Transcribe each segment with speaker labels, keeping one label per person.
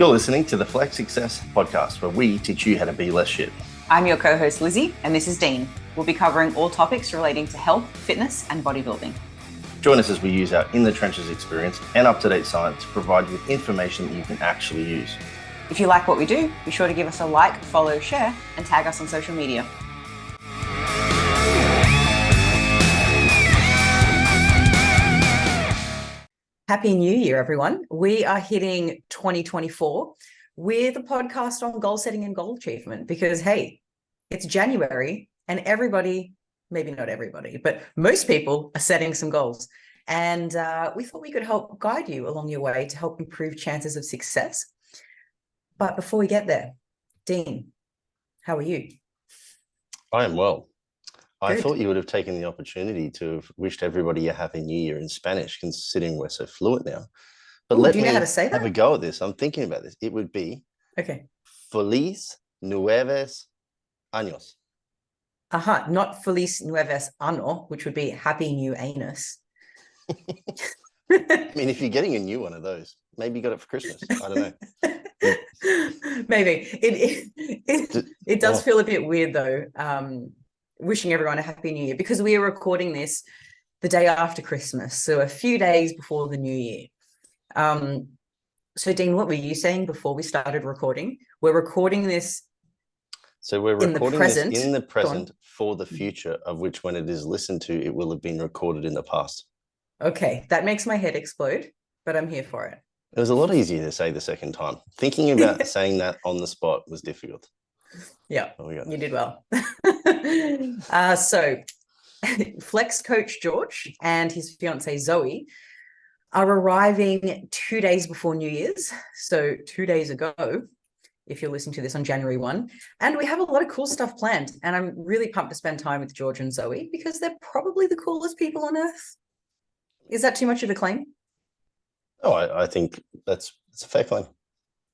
Speaker 1: You're listening to the Flex Success podcast, where we teach you how to be less shit.
Speaker 2: I'm your co-host Lizzy, and this is Dean. We'll be covering all topics relating to health, fitness, and bodybuilding.
Speaker 1: Join us as we use our in the trenches experience and up-to-date science to provide you with information that you can actually use.
Speaker 2: If you like what we do, be sure to give us a like, follow, share, and tag us on social media. Happy New Year, everyone. We are hitting 2024 with a podcast on goal setting and goal achievement because, hey, it's January and everybody, maybe not everybody, but most people are setting some goals. And we thought we could help guide you along your way to help improve chances of success. But before we get there, Dean, how are you?
Speaker 1: I am well.
Speaker 2: Good.
Speaker 1: I thought you would have taken the opportunity to have wished everybody a happy new year in Spanish, considering we're so fluent now. But
Speaker 2: Ooh,
Speaker 1: let
Speaker 2: do you
Speaker 1: me
Speaker 2: know how to say that?
Speaker 1: have a go at this. I'm thinking about this. It would be Feliz Nueves Años.
Speaker 2: Not Feliz Nueves Ano, which would be Happy New Anus.
Speaker 1: I mean, if you're getting a new one of those, maybe you got it for Christmas. I don't know.
Speaker 2: Maybe. It does feel a bit weird, though, wishing everyone a Happy New Year, because we are recording this the day after Christmas, so a few days before the new year. So, Dean, what were you saying before we started recording? We're recording this.
Speaker 1: So we're recording this in the present for the
Speaker 2: Mm-hmm.
Speaker 1: future, of which when it is listened to, it will have been recorded in the past.
Speaker 2: Okay, that makes my head explode, but I'm here for it.
Speaker 1: It was a lot easier to say the second time. Thinking about saying that on the spot was difficult.
Speaker 2: Yeah,
Speaker 1: Oh,
Speaker 2: you did well. So Flex coach George and his fiancée Zoe are arriving 2 days before New Year's. So 2 days ago, if you're listening to this on January 1. And we have a lot of cool stuff planned. And I'm really pumped to spend time with George and Zoe because they're probably the coolest people on earth. Is that too much of a claim?
Speaker 1: Oh, I think it's a fair claim.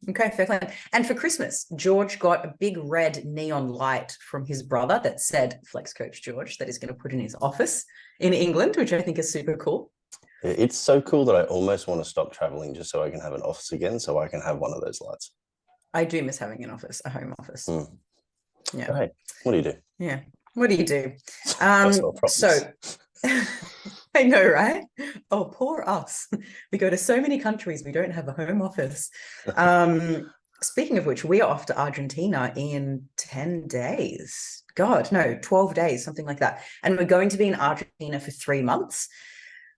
Speaker 2: Okay, fair claim. And for Christmas, George got a big red neon light from his brother that said Flex Coach George that he's going to put in his office in England, which I think is super cool.
Speaker 1: It's so cool that I almost want to stop traveling just so I can have an office again, so I can have one of those lights.
Speaker 2: I do miss having an office, a home office. Yeah.
Speaker 1: Hey, what do you do?
Speaker 2: Yeah. What do you do?
Speaker 1: So
Speaker 2: I know, right? Oh, poor us. We go to so many countries, we don't have a home office. Speaking of which, we are off to Argentina in 10 days. God, no, 12 days, something like that. And we're going to be in Argentina for 3 months.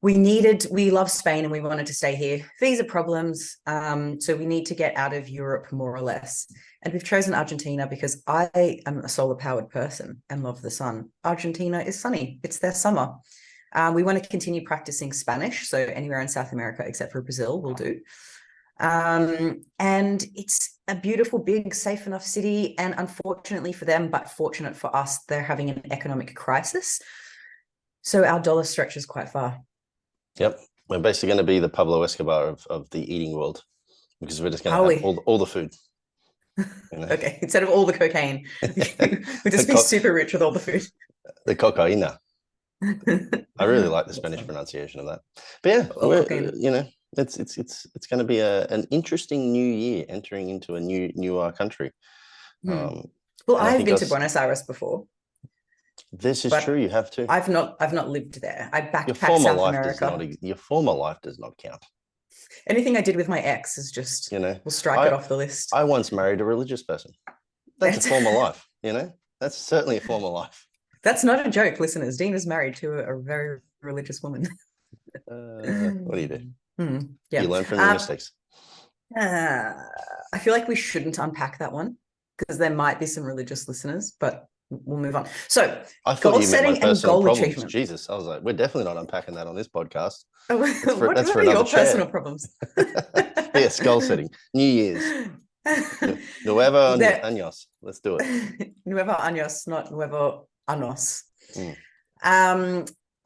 Speaker 2: We love Spain and we wanted to stay here. Visa problems. So we need to get out of Europe more or less. And we've chosen Argentina because I am a solar powered person and love the sun. Argentina is sunny. It's their summer. We want to continue practicing Spanish. So anywhere in South America, except for Brazil, will do. And it's a beautiful, big, safe enough city. And unfortunately for them, but fortunate for us, they're having an economic crisis. So our dollar stretches quite far.
Speaker 1: Yep. We're basically going to be the Pablo Escobar of the eating world, because we're just going to have all the food. You know?
Speaker 2: Okay. Instead of all the cocaine, we'll just be super rich with all the food.
Speaker 1: The cocaína. I really like the Spanish pronunciation of that. But yeah, it's going to be an interesting new year, entering into a new country.
Speaker 2: Well, I've been to Buenos Aires before.
Speaker 1: This is true. You have to.
Speaker 2: I've not lived there. I backpacked South America.
Speaker 1: Your former life does not count.
Speaker 2: Anything I did with my ex is just, we'll strike it off the list.
Speaker 1: I once married a religious person. That's a former life. That's certainly a former life.
Speaker 2: That's not a joke, listeners. Dean is married to a very religious woman.
Speaker 1: What do you do?
Speaker 2: Yeah.
Speaker 1: You learn from your mistakes.
Speaker 2: I feel like we shouldn't unpack that one because there might be some religious listeners, but we'll move on. So, goal setting and goal achievement.
Speaker 1: Jesus, I was like, we're definitely not unpacking that on this podcast.
Speaker 2: What are your personal problems?
Speaker 1: Yes, goal setting. New Year's. Nuevo Años. Let's do it.
Speaker 2: Nuevo Años, not Nuevo Anos.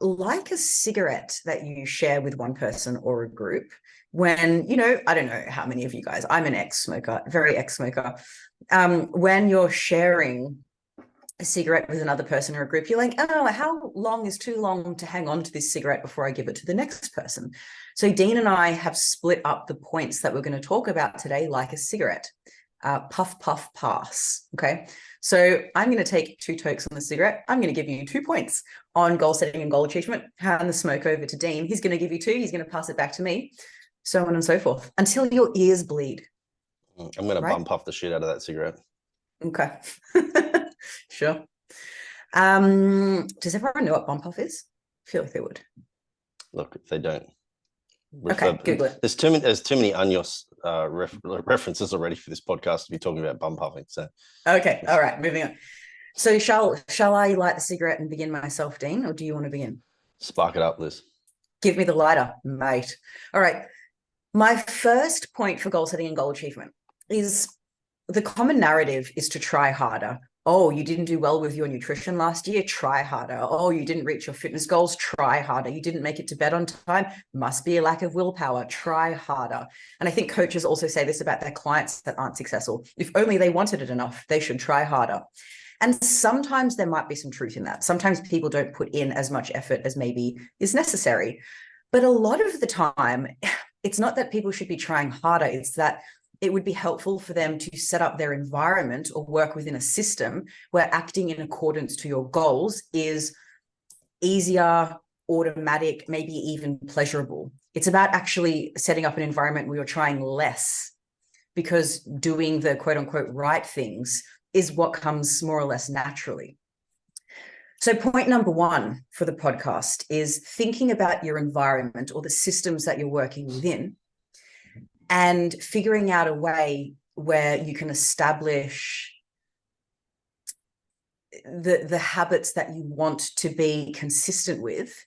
Speaker 2: Like a cigarette that you share with one person or a group, when, I don't know how many of you guys, I'm an ex-smoker, very ex-smoker. When you're sharing a cigarette with another person or a group, you're like, oh, how long is too long to hang on to this cigarette before I give it to the next person? So Dean and I have split up the points that we're going to talk about today like a cigarette. Puff, puff, pass. Okay. So I'm going to take 2 tokes on the cigarette. I'm going to give you 2 points on goal setting and goal achievement. Hand the smoke over to Dean. He's going to give you 2. He's going to pass it back to me, so on and so forth, until your ears bleed.
Speaker 1: I'm going to bump off the shit out of that cigarette.
Speaker 2: Okay. Sure. Does everyone know what bump off is? I feel like they would.
Speaker 1: Look, if they don't,
Speaker 2: okay, Google it.
Speaker 1: There's too many Anyos references already for this podcast to be talking about bum puffing. So
Speaker 2: okay, all right, moving on. So shall I light the cigarette and begin myself, Dean, or do you want to begin?
Speaker 1: Spark it up, Liz.
Speaker 2: Give me the lighter, mate. All right. My first point for goal setting and goal achievement is the common narrative is to try harder. Oh, you didn't do well with your nutrition last year? Try harder. Oh, you didn't reach your fitness goals? Try harder. You didn't make it to bed on time? Must be a lack of willpower. Try harder. And I think coaches also say this about their clients that aren't successful. If only they wanted it enough, they should try harder. And sometimes there might be some truth in that. Sometimes people don't put in as much effort as maybe is necessary. But a lot of the time, it's not that people should be trying harder. It's that it would be helpful for them to set up their environment or work within a system where acting in accordance to your goals is easier, automatic, maybe even pleasurable. It's about actually setting up an environment where you're trying less, because doing the quote unquote right things is what comes more or less naturally. So point number 1 for the podcast is thinking about your environment or the systems that you're working within, and figuring out a way where you can establish the habits that you want to be consistent with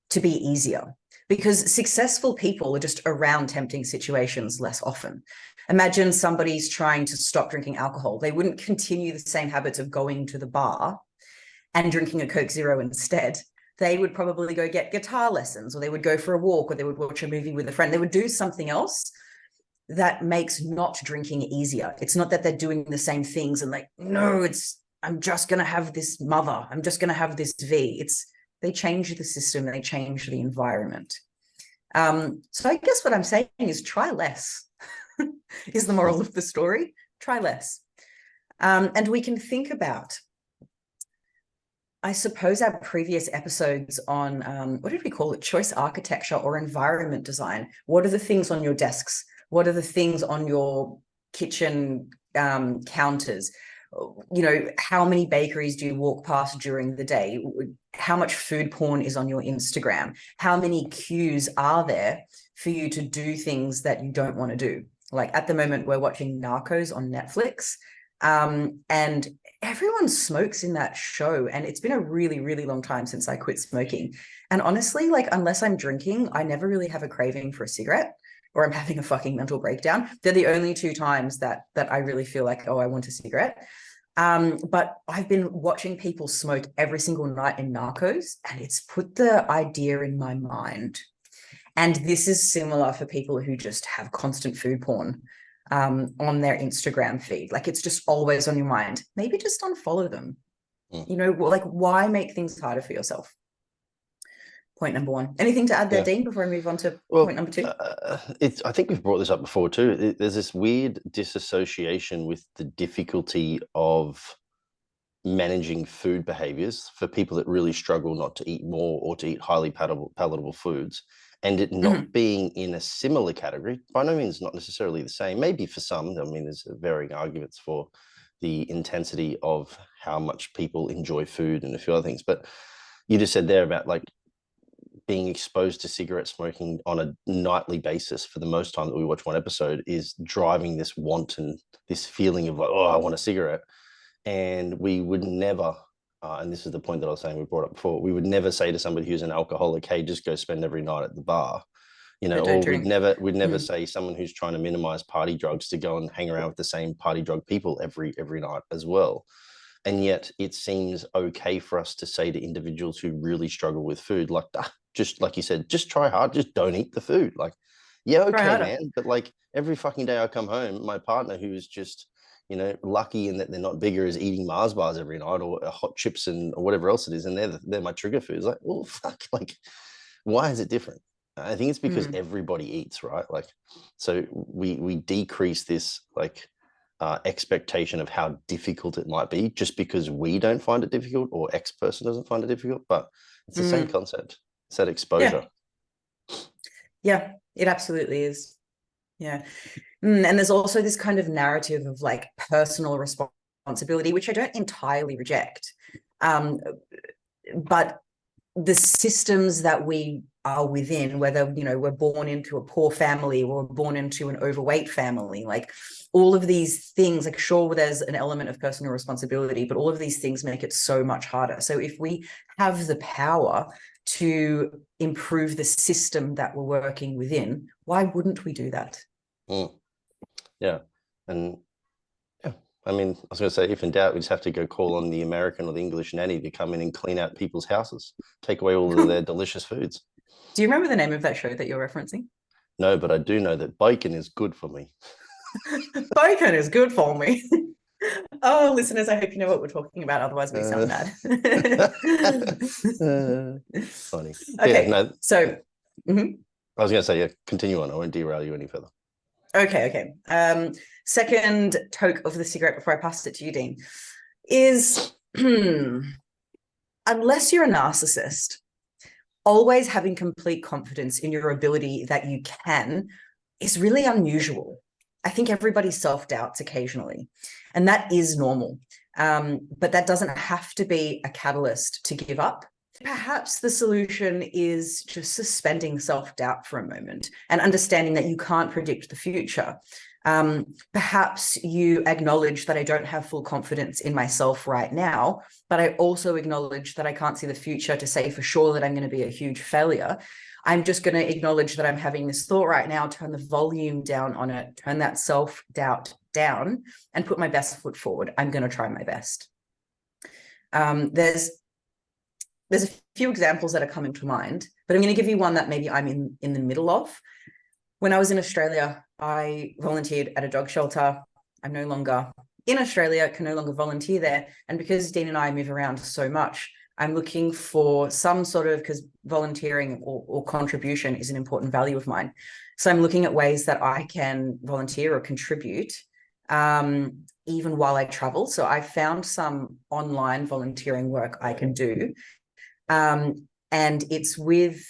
Speaker 2: to be easier. Because successful people are just around tempting situations less often. Imagine somebody's trying to stop drinking alcohol. They wouldn't continue the same habits of going to the bar and drinking a Coke Zero instead. They would probably go get guitar lessons, or they would go for a walk, or they would watch a movie with a friend. They would do something else that makes not drinking easier. It's not that they're doing the same things and like, no, I'm just going to have this mother. I'm just going to have this V. They change the system. They change the environment. So I guess what I'm saying is try less is the moral of the story. Try less. And we can think about, I suppose, our previous episodes on, what did we call it? Choice architecture or environment design. What are the things on your desks? What are the things on your kitchen counters? You know, how many bakeries do you walk past during the day? How much food porn is on your Instagram? How many cues are there for you to do things that you don't want to do? Like at the moment, we're watching Narcos on Netflix, and everyone smokes in that show. And it's been a really, really long time since I quit smoking. And honestly, like, unless I'm drinking, I never really have a craving for a cigarette, or I'm having a fucking mental breakdown. They're the only 2 times that I really feel like, oh, I want a cigarette. But I've been watching people smoke every single night in Narcos, and it's put the idea in my mind. And this is similar for people who just have constant food porn on their Instagram feed. Like, it's just always on your mind. Maybe just unfollow them. You know, like, why make things harder for yourself? Point number 1. Anything to add there, Dean, before I move on to point number 2?
Speaker 1: I think we've brought this up before too. There's this weird disassociation with the difficulty of managing food behaviors for people that really struggle not to eat more or to eat highly palatable foods, and it not being in a similar category. By no means not necessarily the same. Maybe for some. I mean, there's varying arguments for the intensity of how much people enjoy food and a few other things. But you just said there about like being exposed to cigarette smoking on a nightly basis for the most time that we watch one episode is driving this want and this feeling of like, oh, I want a cigarette. And we would never, and this is the point that I was saying we brought up before, we would never say to somebody who's an alcoholic, hey, just go spend every night at the bar. You know, or we'd never say someone who's trying to minimize party drugs to go and hang around with the same party drug people every night as well. And yet it seems okay for us to say to individuals who really struggle with food, like, just like you said, just try hard, just don't eat the food. Like, yeah, okay, man. But like every fucking day I come home, my partner, who is just, you know, lucky in that they're not bigger, is eating Mars bars every night, or hot chips and or whatever else it is. And they're my trigger foods. Like, well, fuck, like, why is it different? I think it's because
Speaker 2: Mm.
Speaker 1: everybody eats, right? Like, so we decrease this like expectation of how difficult it might be just because we don't find it difficult or X person doesn't find it difficult. But it's the same concept. It's that exposure.
Speaker 2: Yeah, it absolutely is. Yeah. And there's also this kind of narrative of like personal responsibility, which I don't entirely reject. But the systems that we are within, whether, you know, we're born into a poor family or we're born into an overweight family, like all of these things, like sure, there's an element of personal responsibility, but all of these things make it so much harder. So if we have the power to improve the system that we're working within, why wouldn't we do that?
Speaker 1: Yeah. And yeah, I mean, I was going to say, if in doubt, we just have to go call on the American or the English nanny to come in and clean out people's houses, take away all of their delicious foods.
Speaker 2: Do you remember the name of that show that you're referencing?
Speaker 1: No, but I do know that bacon is good for me.
Speaker 2: Bacon is good for me. Oh, listeners, I hope you know what we're talking about. Otherwise, we sound mad.
Speaker 1: Funny. Yeah,
Speaker 2: Okay,
Speaker 1: no.
Speaker 2: so
Speaker 1: I was going to say, yeah, continue on. I won't derail you any further.
Speaker 2: okay. Second toke of the cigarette before I pass it to you, Dean, is unless you're a narcissist, always having complete confidence in your ability that you can is really unusual. I think everybody self-doubts occasionally, and that is normal. But that doesn't have to be a catalyst to give up. Perhaps the solution is just suspending self-doubt for a moment and understanding that you can't predict the future. Perhaps you acknowledge that I don't have full confidence in myself right now, but I also acknowledge that I can't see the future to say for sure that I'm going to be a huge failure. I'm just going to acknowledge that I'm having this thought right now, turn the volume down on it, turn that self-doubt down, and put my best foot forward. I'm going to try my best. There's a few examples that are coming to mind, but I'm going to give you one that maybe I'm in the middle of. When I was in Australia, I volunteered at a dog shelter. I'm no longer in Australia, can no longer volunteer there. And because Dean and I move around so much, I'm looking for some sort of, because volunteering or contribution is an important value of mine. So I'm looking at ways that I can volunteer or contribute even while I travel. So I found some online volunteering work I can do. And it's with,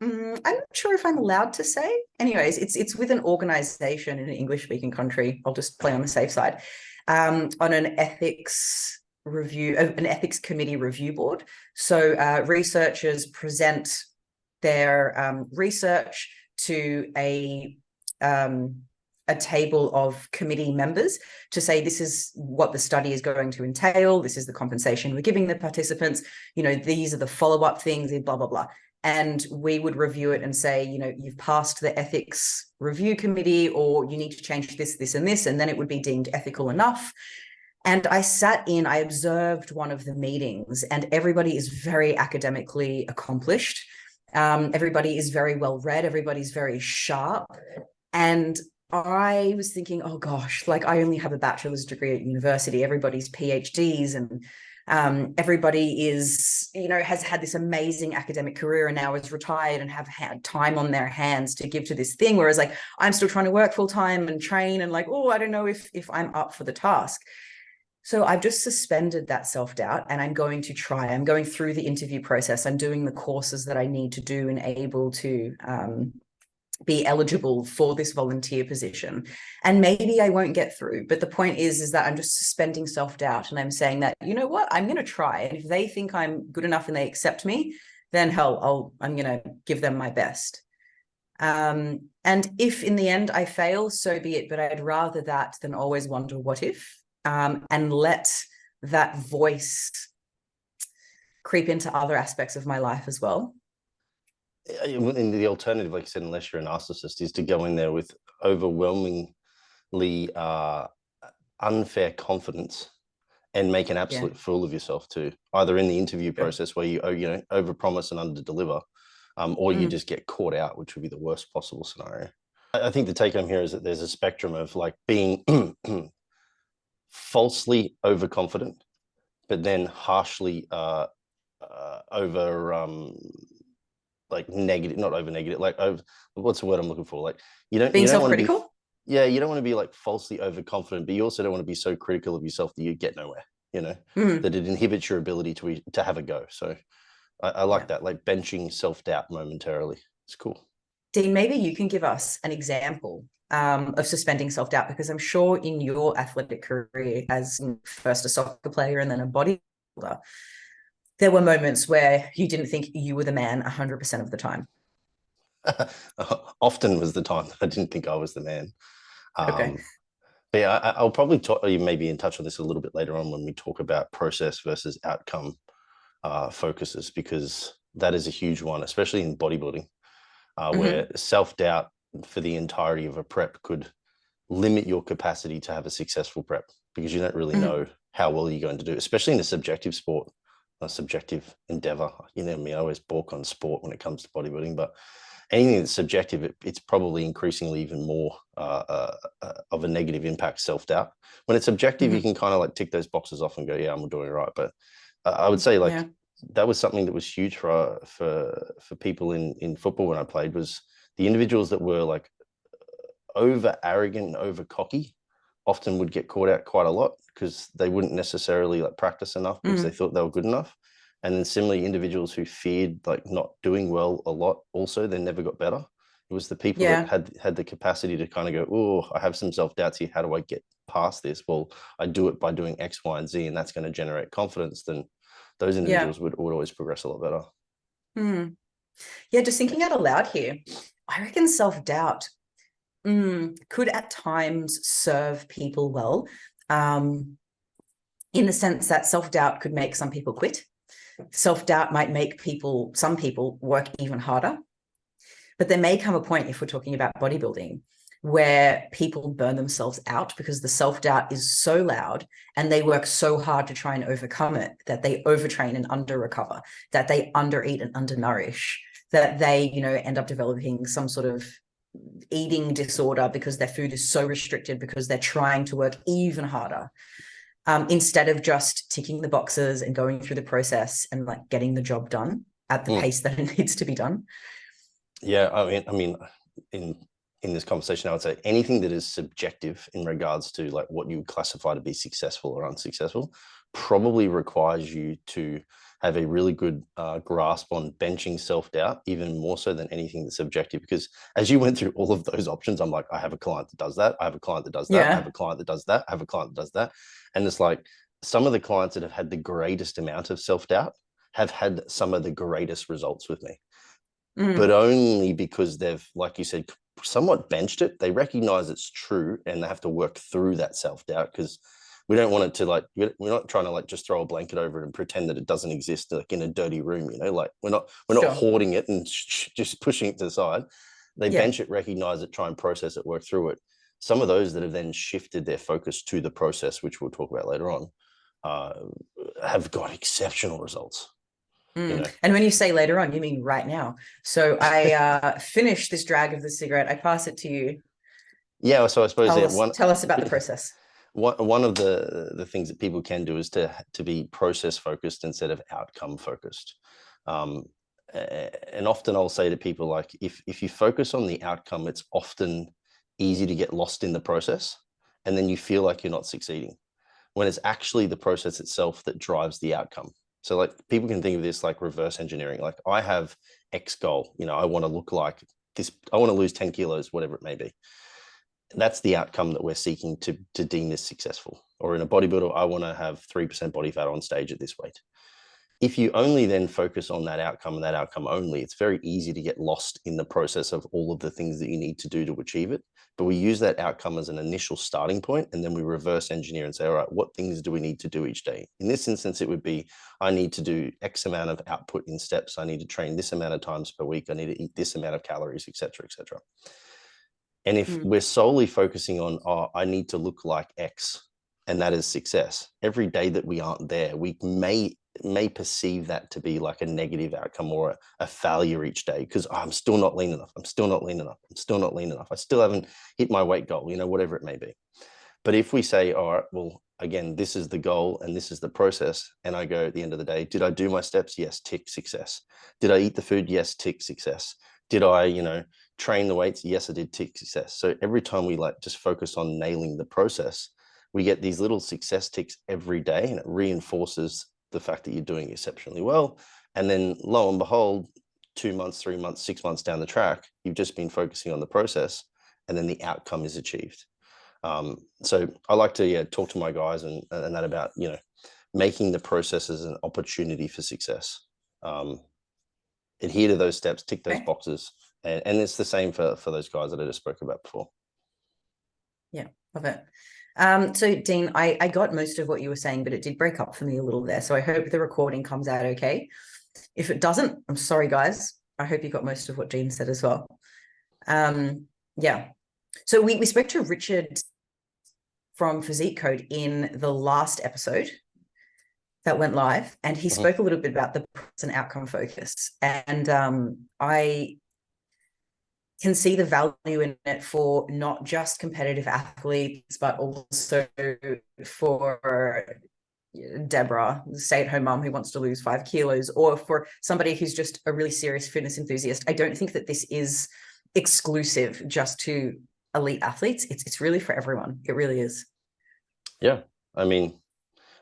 Speaker 2: I'm not sure if I'm allowed to say. Anyways, it's with an organization in an English-speaking country. I'll just play on the safe side. On an ethics committee review board. So researchers present their research to a table of committee members to say, this is what the study is going to entail. This is the compensation we're giving the participants. You know, these are the follow-up things, blah, blah, blah. And we would review it and say, you know, you've passed the ethics review committee, or you need to change this, this, and this, and then it would be deemed ethical enough. And I observed one of the meetings, and everybody is very academically accomplished. Everybody is very well read. Everybody's very sharp. And I was thinking, oh gosh, like I only have a bachelor's degree at university. Everybody's PhDs, and everybody is, you know, has had this amazing academic career and now is retired and have had time on their hands to give to this thing. Whereas like I'm still trying to work full time and train, and like, oh, I don't know if I'm up for the task. So I've just suspended that self-doubt, and I'm going to try. I'm going through the interview process. I'm doing the courses that I need to do and able to be eligible for this volunteer position. And maybe I won't get through, but the point is that I'm just suspending self-doubt, and I'm saying that, you know what, I'm going to try. And if they think I'm good enough and they accept me, then hell, I'm going to give them my best. And if in the end I fail, so be it. But I'd rather that than always wonder what if, and let that voice creep into other aspects of my life as well.
Speaker 1: And the alternative, like you said, unless you're a narcissist, is to go in there with overwhelmingly unfair confidence and make an absolute fool of yourself too, either in the interview process where you know, overpromise and underdeliver, or you just get caught out, which would be the worst possible scenario. I think the take home here is that there's a spectrum of like being falsely overconfident, but then harshly like negative, not over negative, like over, what's the word I'm looking for? Like
Speaker 2: Being
Speaker 1: you don't want to be,
Speaker 2: self-critical?
Speaker 1: yeah, you don't want to be like falsely overconfident, but you also don't want to be so critical of yourself that you get nowhere, you know,
Speaker 2: Mm,
Speaker 1: that it inhibits your ability to have a go. So I like
Speaker 2: yeah.
Speaker 1: that, like benching self-doubt momentarily. It's cool.
Speaker 2: Dean, maybe you can give us an example of suspending self-doubt, because I'm sure in your athletic career as first a soccer player and then a bodybuilder, there were moments where you didn't think you were the man 100% of the time.
Speaker 1: Often was the time that I didn't think I was the man.
Speaker 2: Okay.
Speaker 1: Um, but yeah, I'll probably talk you maybe in touch on this a little bit later on when we talk about process versus outcome focuses, because that is a huge one, especially in bodybuilding, where
Speaker 2: Mm-hmm.
Speaker 1: self-doubt for the entirety of a prep could limit your capacity to have a successful prep, because you don't really
Speaker 2: Mm-hmm.
Speaker 1: know how well you're going to do, especially in a subjective sport, a subjective endeavor. You know me, I always balk on sport when it comes to bodybuilding, but anything that's subjective, it's probably increasingly even more of a negative impact, self-doubt. When it's objective, you
Speaker 2: Mm-hmm.
Speaker 1: can kind of like tick those boxes off and go, yeah, I'm doing it right. But I would say like
Speaker 2: Yeah.
Speaker 1: that was something that was huge for people in football when I played, was the individuals that were like over arrogant and over cocky often would get caught out quite a lot, because they wouldn't necessarily like practice enough because they
Speaker 2: Mm.
Speaker 1: thought they were good enough. And then similarly, individuals who feared like not doing well a lot, also they never got better. It was the people that
Speaker 2: Yeah.
Speaker 1: had the capacity to kind of go, oh, I have some self-doubts here, how do I get past this? Well, I do it by doing X, Y, and Z, and that's going to generate confidence. Then those
Speaker 2: Yeah.
Speaker 1: individuals would always progress a lot better.
Speaker 2: Mm. Yeah. Just thinking out aloud here, I reckon self-doubt could at times serve people well, um, in the sense that self-doubt could make some people quit. Self-doubt might make some people work even harder. But there may come a point, if we're talking about bodybuilding, where people burn themselves out because the self-doubt is so loud and they work so hard to try and overcome it that they overtrain and under-recover, that they undereat and undernourish, that they, end up developing some sort of eating disorder because their food is so restricted because they're trying to work even harder, instead of just ticking the boxes and going through the process and like getting the job done at the
Speaker 1: Mm.
Speaker 2: pace that it needs to be done.
Speaker 1: Yeah, I mean, in in this conversation, I would say anything that is subjective in regards to like what you would classify to be successful or unsuccessful probably requires you to have a really good grasp on benching self-doubt, even more so than anything that's subjective. Because as you went through all of those options, I'm like, I have a client that does that. I have a client that does that. I have
Speaker 2: Yeah.
Speaker 1: a client that does that. I have a client that does that. And it's like some of the clients that have had the greatest amount of self-doubt have had some of the greatest results with me, but
Speaker 2: Mm.
Speaker 1: only because they've, like you said, somewhat benched it. They recognize it's true and they have to work through that self-doubt, because we don't want it to like, we're not trying to like just throw a blanket over it and pretend that it doesn't exist like in a dirty room, like we're not
Speaker 2: Sure.
Speaker 1: hoarding it and just pushing it to the side. They
Speaker 2: Yeah.
Speaker 1: bench it, recognize it, try and process it, work through it. Some of those that have then shifted their focus to the process, which we'll talk about later on, uh, have got exceptional results, you know.
Speaker 2: And when you say later on, you mean right now. So I finish this drag of the cigarette. I pass it to you.
Speaker 1: Yeah, so I suppose
Speaker 2: Tell
Speaker 1: that
Speaker 2: us, tell us about the process.
Speaker 1: one of the things that people can do is to be process focused instead of outcome focused. Um, and often I'll say to people, like, if you focus on the outcome, it's often easy to get lost in the process, and then you feel like you're not succeeding, when it's actually the process itself that drives the outcome. So like people can think of this like reverse engineering. Like I have X goal, I want to look like this, I want to lose 10 kilos, whatever it may be. That's the outcome that we're seeking to deem this successful. Or in a bodybuilder, I want to have 3% body fat on stage at this weight. If you only then focus on that outcome and that outcome only, it's very easy to get lost in the process of all of the things that you need to do to achieve it. But we use that outcome as an initial starting point, and then we reverse engineer and say, all right, what things do we need to do each day? In this instance, it would be, I need to do X amount of output in steps. I need to train this amount of times per week. I need to eat this amount of calories, et cetera, et cetera. And if
Speaker 2: Mm.
Speaker 1: we're solely focusing on, oh, I need to look like X, and that is success, every day that we aren't there, we may perceive that to be like a negative outcome or a failure each day, because I'm still not lean enough. I'm still not lean enough. I'm still not lean enough. I still haven't hit my weight goal, whatever it may be. But if we say, all right, well, again, this is the goal and this is the process, and I go at the end of the day, did I do my steps? Yes, tick, success. Did I eat the food? Yes, tick, success. Did I, train the weights? Yes, I did, tick, success. So every time we like just focus on nailing the process, we get these little success ticks every day, and it reinforces the fact that you're doing exceptionally well. And then lo and behold, 2 months, 3 months, 6 months down the track, you've just been focusing on the process, and then the outcome is achieved. So I like to talk to my guys and that about making the processes an opportunity for success. Adhere to those steps, tick those boxes, and it's the same for those guys that I just spoke about before.
Speaker 2: Yeah, love it. So Dean, I got most of what you were saying, but it did break up for me a little there. So I hope the recording comes out okay. If it doesn't, I'm sorry, guys. I hope you got most of what Dean said as well. Yeah. So we spoke to Richard from Physique Code in the last episode that went live, and he spoke a little bit about the process and outcome focus. And I can see the value in it for not just competitive athletes, but also for Deborah, the stay-at-home mom who wants to lose 5 kilos, or for somebody who's just a really serious fitness enthusiast. I don't think that this is exclusive just to elite athletes. It's really for everyone. It really is.
Speaker 1: Yeah. I mean,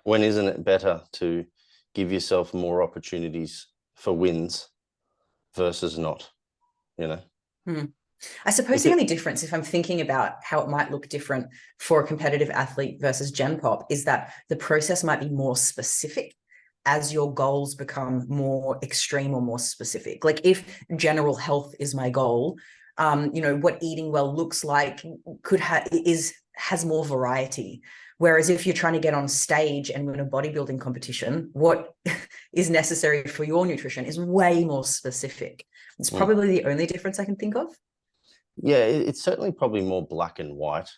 Speaker 1: when isn't it better to give yourself more opportunities for wins versus not,
Speaker 2: I suppose the only difference, if I'm thinking about how it might look different for a competitive athlete versus Gen Pop, is that the process might be more specific as your goals become more extreme or more specific. Like if general health is my goal, what eating well looks like has more variety. Whereas if you're trying to get on stage and win a bodybuilding competition, what is necessary for your nutrition is way more specific. It's probably the only difference I can think of.
Speaker 1: Yeah, it's certainly probably more black and white.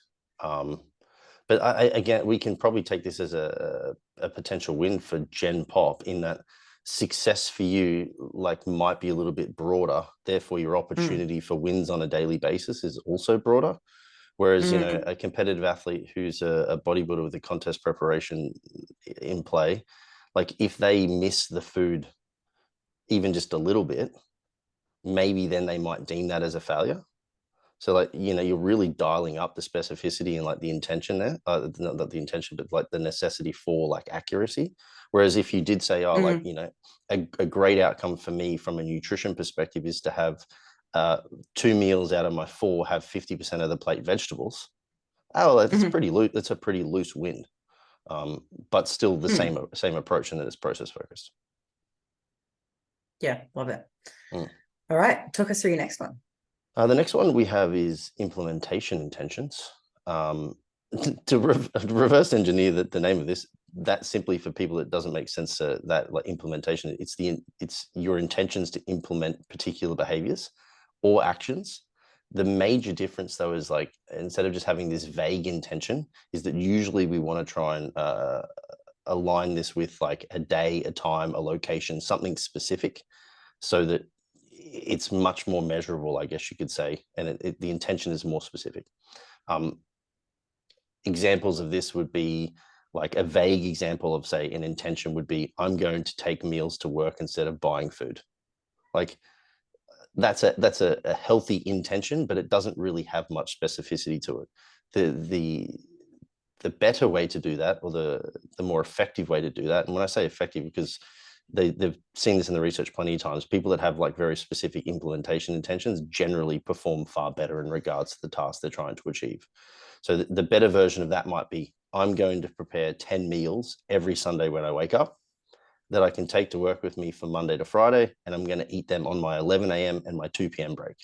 Speaker 1: But again, we can probably take this as a potential win for Gen Pop, in that success for you might be a little bit broader. Therefore, your opportunity for wins on a daily basis is also broader. Whereas, a competitive athlete who's a bodybuilder with a contest preparation in play, if they miss the food even just a little bit, maybe then they might deem that as a failure. So you're really dialing up the specificity and the intention there, not the intention, but the necessity for accuracy. Whereas if you did say, a great outcome for me from a nutrition perspective is to have 2 meals out of my 4 have 50% of the plate vegetables. Oh, that's pretty loose. That's a pretty loose win, but still the same approach, and that it's process focused.
Speaker 2: Yeah, love it. All right, talk us through your next one.
Speaker 1: The next one we have is implementation intentions. To reverse engineer the name of this, that simply for people it doesn't make sense to that implementation. It's your intentions to implement particular behaviors or actions. The major difference though is instead of just having this vague intention, is that usually we want to try and align this with a day, a time, a location, something specific, so that it's much more measurable, I guess you could say, and the intention is more specific. Examples of this would be a vague example of, say, an intention would be, I'm going to take meals to work instead of buying food. That's a healthy intention, but it doesn't really have much specificity to it. The better way to do that, or the more effective way to do that, and when I say effective, because they've seen this in the research plenty of times, people that have very specific implementation intentions generally perform far better in regards to the task they're trying to achieve. So the better version of that might be, I'm going to prepare 10 meals every Sunday when I wake up that I can take to work with me from Monday to Friday, and I'm going to eat them on my 11 a.m. and my 2 p.m. break.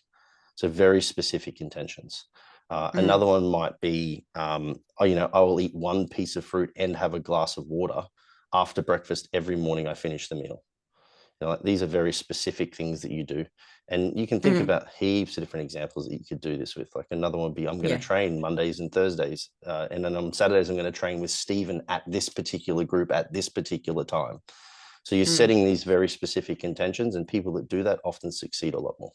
Speaker 1: So very specific intentions. Another one might be, I will eat 1 piece of fruit and have a glass of water after breakfast every morning I finish the meal. These are very specific things that you do, and you can think about heaps of different examples that you could do this with. Another one would be, I'm going to train Mondays and Thursdays, and then on Saturdays I'm going to train with Stephen at this particular group at this particular time. So you're setting these very specific intentions, and people that do that often succeed a lot more.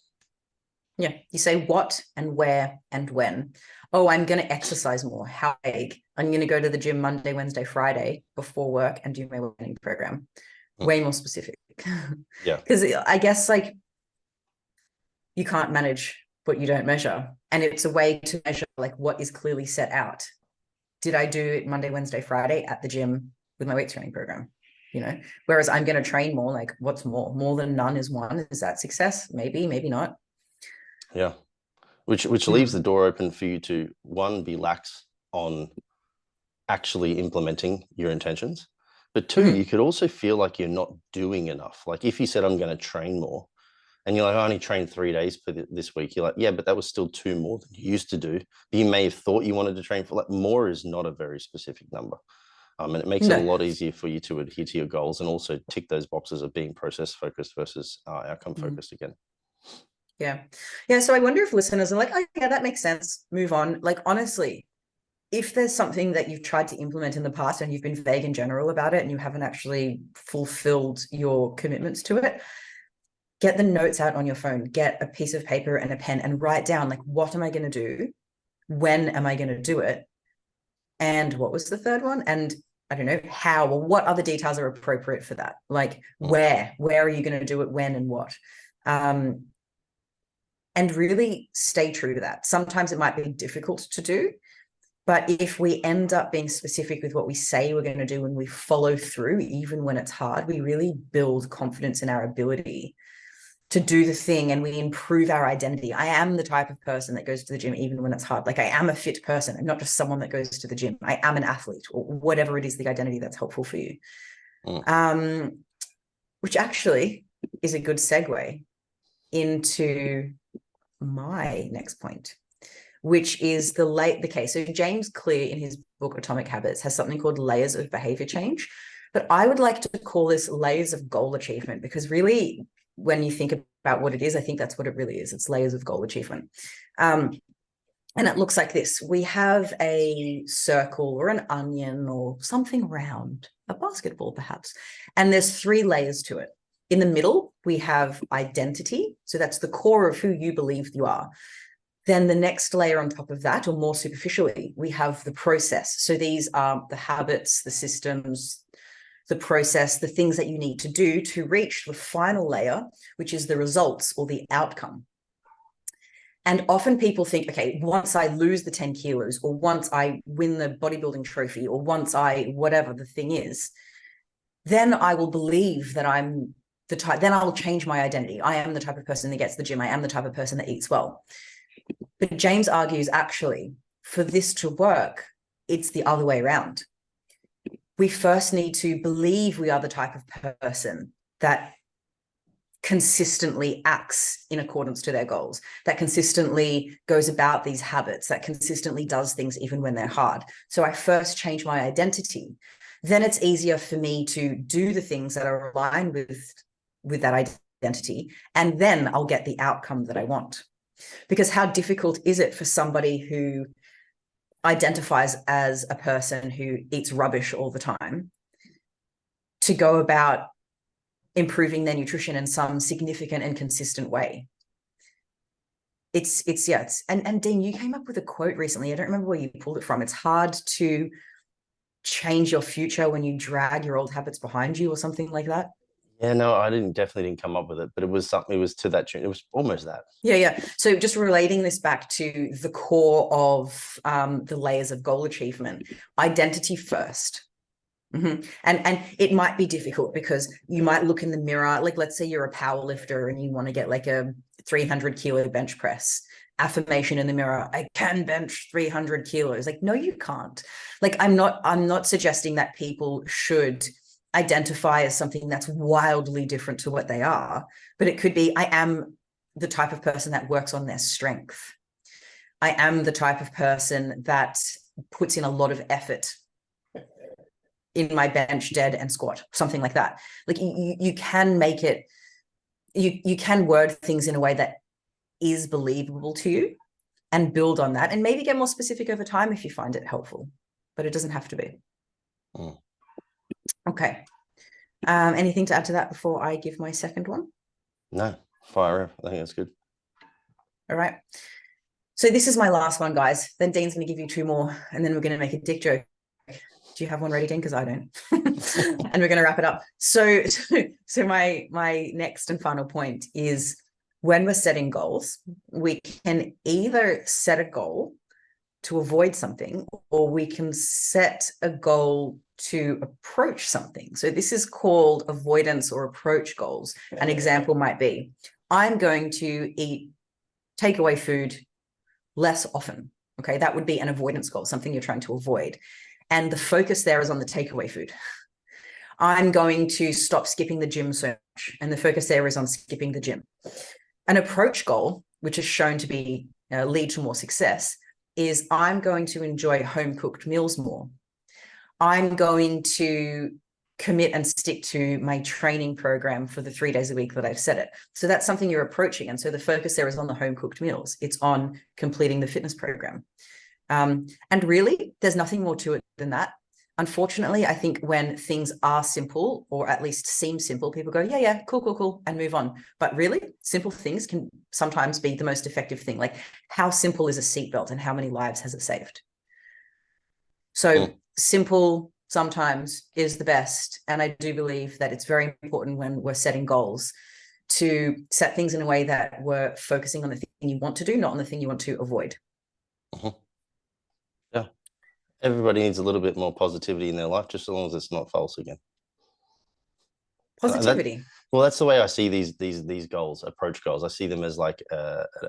Speaker 2: Yeah, you say what and where and when. oh, I'm going to exercise more. How big? I'm going to go to the gym Monday, Wednesday, Friday before work and do my training program. Way more specific.
Speaker 1: Yeah.
Speaker 2: Because I guess like you can't manage what you don't measure. And it's a way to measure like what is clearly set out. Did I do it Monday, Wednesday, Friday at the gym with my weight training program? You know, whereas I'm going to train more, like what's more? More than none is one. Is that success? Maybe, maybe not.
Speaker 1: Yeah. Which leaves the door open for you to, one, be lax on actually implementing your intentions. But two, you could also feel like you're not doing enough. Like if you said, I'm going to train more, and you're like, I only trained 3 days for this week. You're like, yeah, but that was still two more than you used to do. But you may have thought you wanted to train for, like, more is not a very specific number. And it makes it a
Speaker 2: No.
Speaker 1: lot easier for you to adhere to your goals and also tick those boxes of being process focused versus outcome focused again.
Speaker 2: Yeah. Yeah. So I wonder if listeners are like, oh, yeah, that makes sense. Move on. Like, honestly, if there's something that you've tried to implement in the past and you've been vague in general about it and you haven't actually fulfilled your commitments to it, get the notes out on your phone, get a piece of paper and a pen and write down, like, what am I going to do? When am I going to do it? And what was the third one? And I don't know how or what other details are appropriate for that. Like where are you going to do it, when and what? And really stay true to that. Sometimes it might be difficult to do, but if we end up being specific with what we say we're going to do and we follow through, even when it's hard, we really build confidence in our ability to do the thing and we improve our identity. I am the type of person that goes to the gym even when it's hard. Like I am a fit person. I'm not just someone that goes to the gym. I am an athlete or whatever it is, the identity that's helpful for you. Which actually is a good segue into my next point, which is the case. So James Clear in his book Atomic Habits has something called layers of behavior change, but I would like to call this layers of goal achievement, because really when you think about what it is, I think that's what it really is. It's layers of goal achievement. And it looks like this. We have a circle or an onion or something round, a basketball perhaps, and there's 3 layers to it. In the middle, we have identity. So that's the core of who you believe you are. Then the next layer on top of that, or more superficially, we have the process. So these are the habits, the systems, the process, the things that you need to do to reach the final layer, which is the results or the outcome. And often people think, okay, once I lose the 10 kilos, or once I win the bodybuilding trophy, or once I, whatever the thing is, then I will believe that I'm the type, then I'll change my identity. I am the type of person that gets to the gym. I am the type of person that eats well. But James argues, actually, for this to work, it's the other way around. We first need to believe we are the type of person that consistently acts in accordance to their goals, that consistently goes about these habits, that consistently does things even when they're hard. So I first change my identity. Then it's easier for me to do the things that are aligned with that identity, and then I'll get the outcome that I want. Because how difficult is it for somebody who identifies as a person who eats rubbish all the time to go about improving their nutrition in some significant and consistent way? And Dean, you came up with a quote recently. I don't remember where you pulled it from. It's hard to change your future when you drag your old habits behind you, or something like that.
Speaker 1: Yeah, no, definitely didn't come up with it, but it was something, it was to that tune. It was almost that.
Speaker 2: Yeah. So just relating this back to the core of the layers of goal achievement, identity first. And it might be difficult because you might look in the mirror, like let's say you're a power lifter and you want to get like a 300 kilo bench press. Affirmation in the mirror, I can bench 300 kilos. Like, no, you can't. Like, I'm not suggesting that people should identify as something that's wildly different to what they are, but it could be, I am the type of person that works on their strength. I am the type of person that puts in a lot of effort in my bench, dead, and squat, something like that. Like you can make it, you can word things in a way that is believable to you and build on that, and maybe get more specific over time if you find it helpful, but it doesn't have to be. Okay. Anything to add to that before I give my second one?
Speaker 1: No, fire. I think that's good.
Speaker 2: All right. So this is my last one, guys. Then Dean's going to give you two more, and then we're going to make a dick joke. Do you have one ready, Dean? Because I don't. And we're going to wrap it up. So my next and final point is, when we're setting goals, we can either set a goal to avoid something, or we can set a goal to approach something. So this is called avoidance or approach goals. An example might be, I'm going to eat takeaway food less often. Okay, that would be an avoidance goal, something you're trying to avoid. And the focus there is on the takeaway food. I'm going to stop skipping the gym so much, and the focus there is on skipping the gym. An approach goal, which is shown to be lead to more success, is I'm going to enjoy home-cooked meals more. I'm going to commit and stick to my training program for the 3 days a week that I've set it. So that's something you're approaching. And so the focus there is on the home-cooked meals. It's on completing the fitness program. And really, there's nothing more to it than that. Unfortunately, I think when things are simple, or at least seem simple, people go, yeah, cool, and move on. But really, simple things can sometimes be the most effective thing. Like, how simple is a seatbelt, and how many lives has it saved? So simple sometimes is the best. And I do believe that it's very important when we're setting goals to set things in a way that we're focusing on the thing you want to do, not on the thing you want to avoid.
Speaker 1: Yeah. Everybody needs a little bit more positivity in their life, just as long as it's not false again.
Speaker 2: Positivity.
Speaker 1: That's the way I see these goals, approach goals. I see them as like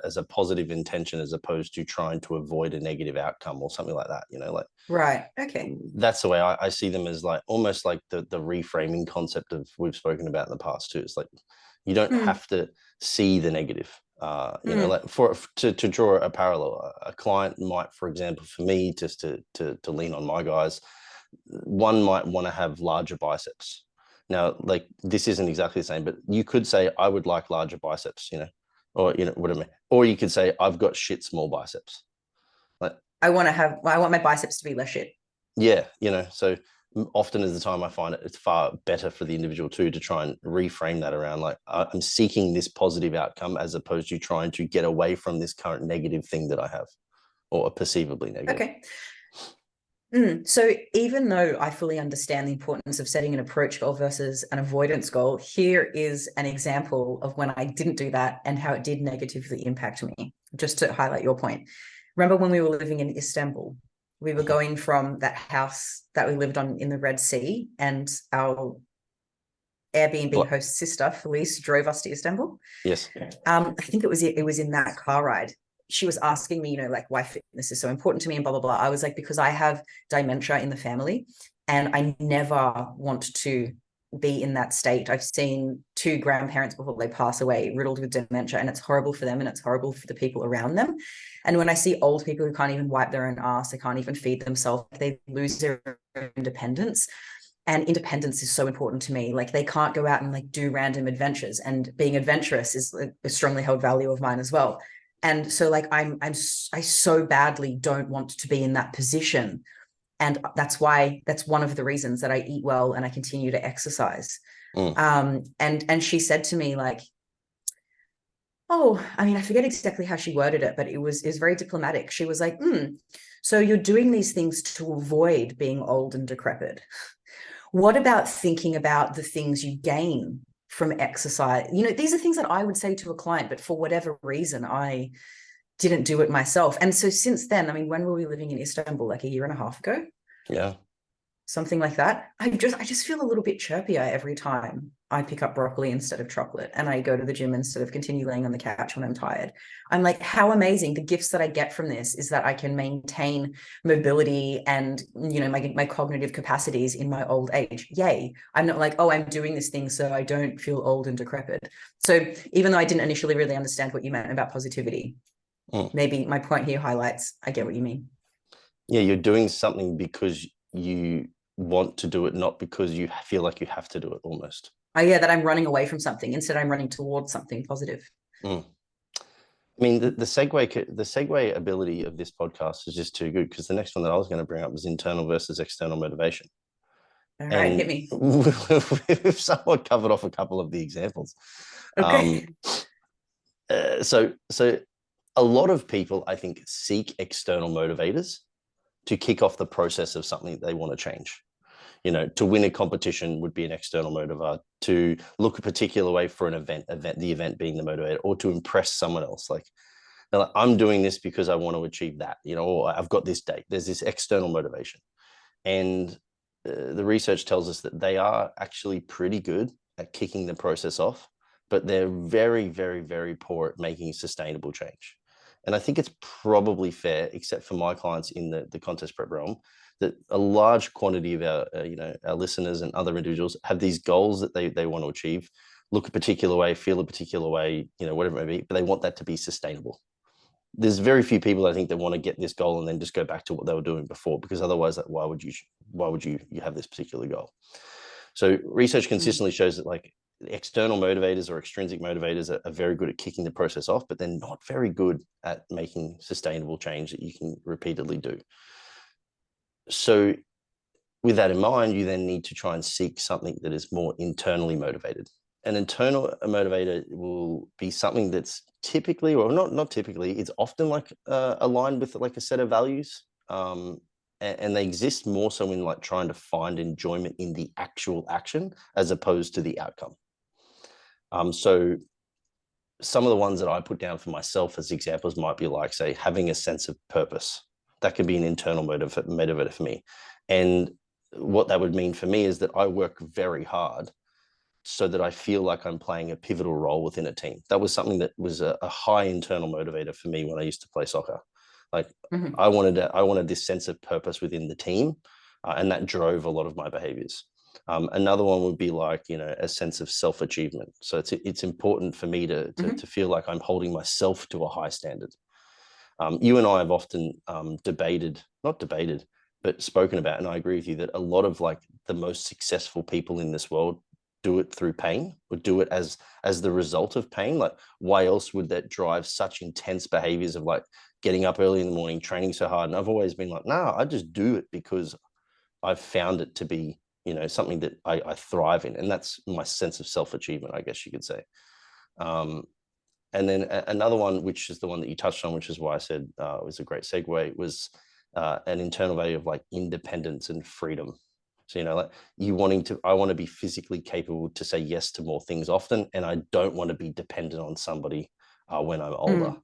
Speaker 1: as a positive intention, as opposed to trying to avoid a negative outcome or something like that. Like,
Speaker 2: right. Okay.
Speaker 1: That's the way I see them, as like almost like the reframing concept of we've spoken about in the past too. It's like, you don't have to see the negative. Like to draw a parallel, a client might, for example, for me, just to lean on my guys, one might want to have larger biceps. Now, like, this isn't exactly the same, but you could say, I would like larger biceps, or what I mean. Or you could say, I've got shit small biceps. Like,
Speaker 2: I want my biceps to be less shit.
Speaker 1: Yeah, so often is the time I find it's far better for the individual too to try and reframe that around, like, I'm seeking this positive outcome, as opposed to trying to get away from this current negative thing that I have, or perceivably negative.
Speaker 2: Okay. So even though I fully understand the importance of setting an approach goal versus an avoidance goal, here is an example of when I didn't do that and how it did negatively impact me, just to highlight your point. Remember when we were living in Istanbul? We were going from that house that we lived on in the Red Sea, and our Airbnb host sister, Felice, drove us to Istanbul.
Speaker 1: Yes.
Speaker 2: I think it was in that car ride. She was asking me, like, why fitness is so important to me and blah, blah, blah. I was like, because I have dementia in the family and I never want to be in that state. I've seen 2 grandparents before they pass away riddled with dementia, and it's horrible for them and it's horrible for the people around them. And when I see old people who can't even wipe their own ass, they can't even feed themselves, they lose their independence. And independence is so important to me. Like, they can't go out and like do random adventures, and being adventurous is a strongly held value of mine as well. And so like I so badly don't want to be in that position. And that's one of the reasons that I eat well and I continue to exercise. And she said to me, like, I forget exactly how she worded it, but it was very diplomatic. She was like, so you're doing these things to avoid being old and decrepit. What about thinking about the things you gain from exercise? These are things that I would say to a client, but for whatever reason, I didn't do it myself. And so since then, when were we living in Istanbul? Like a year and a half ago?
Speaker 1: Yeah.
Speaker 2: Something like that. I just feel a little bit chirpier every time I pick up broccoli instead of chocolate, and I go to the gym instead of continue laying on the couch when I'm tired. I'm like, how amazing. The gifts that I get from this is that I can maintain mobility and, my cognitive capacities in my old age. Yay. I'm not like, I'm doing this thing so I don't feel old and decrepit. So even though I didn't initially really understand what you meant about positivity, maybe my point here highlights, I get what you mean.
Speaker 1: Yeah, you're doing something because you want to do it, not because you feel like you have to do it, almost.
Speaker 2: That I'm running away from something. Instead, I'm running towards something positive.
Speaker 1: The segue ability of this podcast is just too good, because the next one that I was going to bring up was internal versus external motivation.
Speaker 2: All right, hit me.
Speaker 1: We've somewhat covered off a couple of the examples.
Speaker 2: Okay.
Speaker 1: So a lot of people, I think, seek external motivators to kick off the process of something they want to change. You know, to win a competition would be an external motivator, to look a particular way for an event, the event being the motivator, or to impress someone else. Like, I'm doing this because I want to achieve that, you know, or I've got this date. There's this external motivation. And the research tells us that they are actually pretty good at kicking the process off, but they're very, very, very poor at making sustainable change. And I think it's probably fair, except for my clients in the contest prep realm, that a large quantity of our, our listeners and other individuals have these goals that they want to achieve, look a particular way, feel a particular way, you know, whatever it may be, but they want that to be sustainable. There's very few people, I think, that want to get this goal and then just go back to what they were doing before, because otherwise, like, why would you have this particular goal? So research consistently shows that, like, external motivators or extrinsic motivators are very good at kicking the process off, but they're not very good at making sustainable change that you can repeatedly do. So with that in mind, you then need to try and seek something that is more internally motivated. An internal motivator will be something that's typically, or not typically, it's often like aligned with like a set of values. And they exist more so in like trying to find enjoyment in the actual action as opposed to the outcome. So some of the ones that I put down for myself as examples might be like, say, having a sense of purpose. That could be an internal motivator for me. And what that would mean for me is that I work very hard so that I feel like I'm playing a pivotal role within a team. That was something that was a high internal motivator for me when I used to play soccer. Like, I wanted this sense of purpose within the team, and that drove a lot of my behaviors. Another one would be like, you know, a sense of self-achievement. So it's important for me to feel like I'm holding myself to a high standard. You and I have often not debated, but spoken about, and I agree with you that a lot of like the most successful people in this world do it through pain, or do it as the result of pain. Like, why else would that drive such intense behaviors of like getting up early in the morning, training so hard? And I've always been like, no, I just do it because I've found it to be, you know, something that I thrive in. And that's my sense of self-achievement, I guess you could say. And then another one, which is the one that you touched on, which is why I said it was a great segue, was an internal value of like independence and freedom. So, you know, like I want to be physically capable to say yes to more things often, and I don't want to be dependent on somebody when I'm older.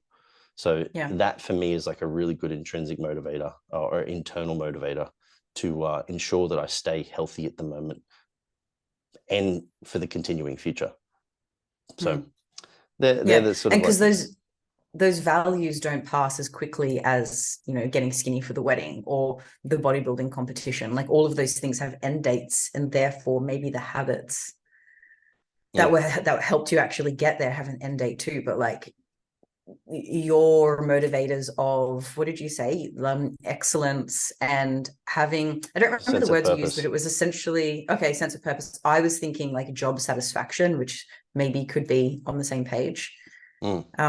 Speaker 1: So that for me is like a really good intrinsic motivator or internal motivator to ensure that I stay healthy at the moment and for the continuing future. So they're the sort of,
Speaker 2: and because those values don't pass as quickly as, you know, getting skinny for the wedding or the bodybuilding competition. Like, all of those things have end dates, and therefore maybe the habits that helped you actually get there have an end date too. But like, your motivators of, what did you say, excellence and having, I don't remember the words you used, but it was essentially, sense of purpose. I was thinking like job satisfaction, which maybe could be on the same page.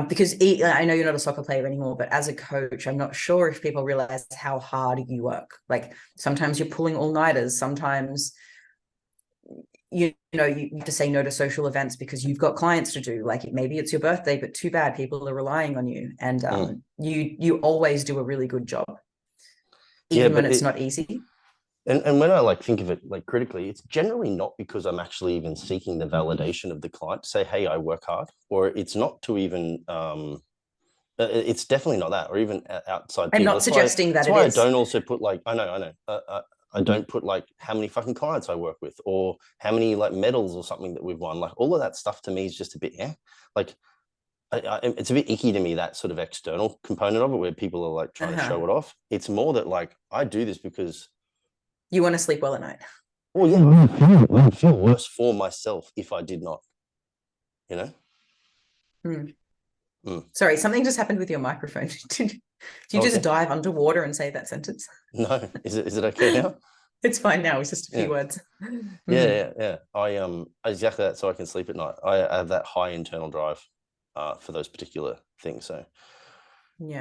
Speaker 2: Because I know you're not a soccer player anymore, but as a coach, I'm not sure if people realize how hard you work. Like, sometimes you're pulling all-nighters, sometimes you have to say no to social events because you've got clients to do. Like, maybe it's your birthday, but too bad, people are relying on you, and you always do a really good job, even when it's not easy.
Speaker 1: And when I like think of it like critically, it's generally not because I'm actually even seeking the validation of the client to say, hey, I work hard, or it's not to even it's definitely not that, or even outside
Speaker 2: I'm
Speaker 1: people.
Speaker 2: not suggesting that it is.
Speaker 1: That's why I don't also put like, I know I don't put like how many fucking clients I work with or how many like medals or something that we've won. Like, all of that stuff to me is just a bit like it's a bit icky to me, that sort of external component of it where people are like trying to show it off. It's more that like I do this because
Speaker 2: you want to sleep well at night.
Speaker 1: Well, yeah, I would feel worse for myself if I did not, you know?
Speaker 2: Sorry, something just happened with your microphone. Did you just dive underwater and say that sentence?
Speaker 1: No. Is it okay now?
Speaker 2: It's fine now. It's just a few words.
Speaker 1: Yeah. I exactly that. So I can sleep at night. I have that high internal drive for those particular things. So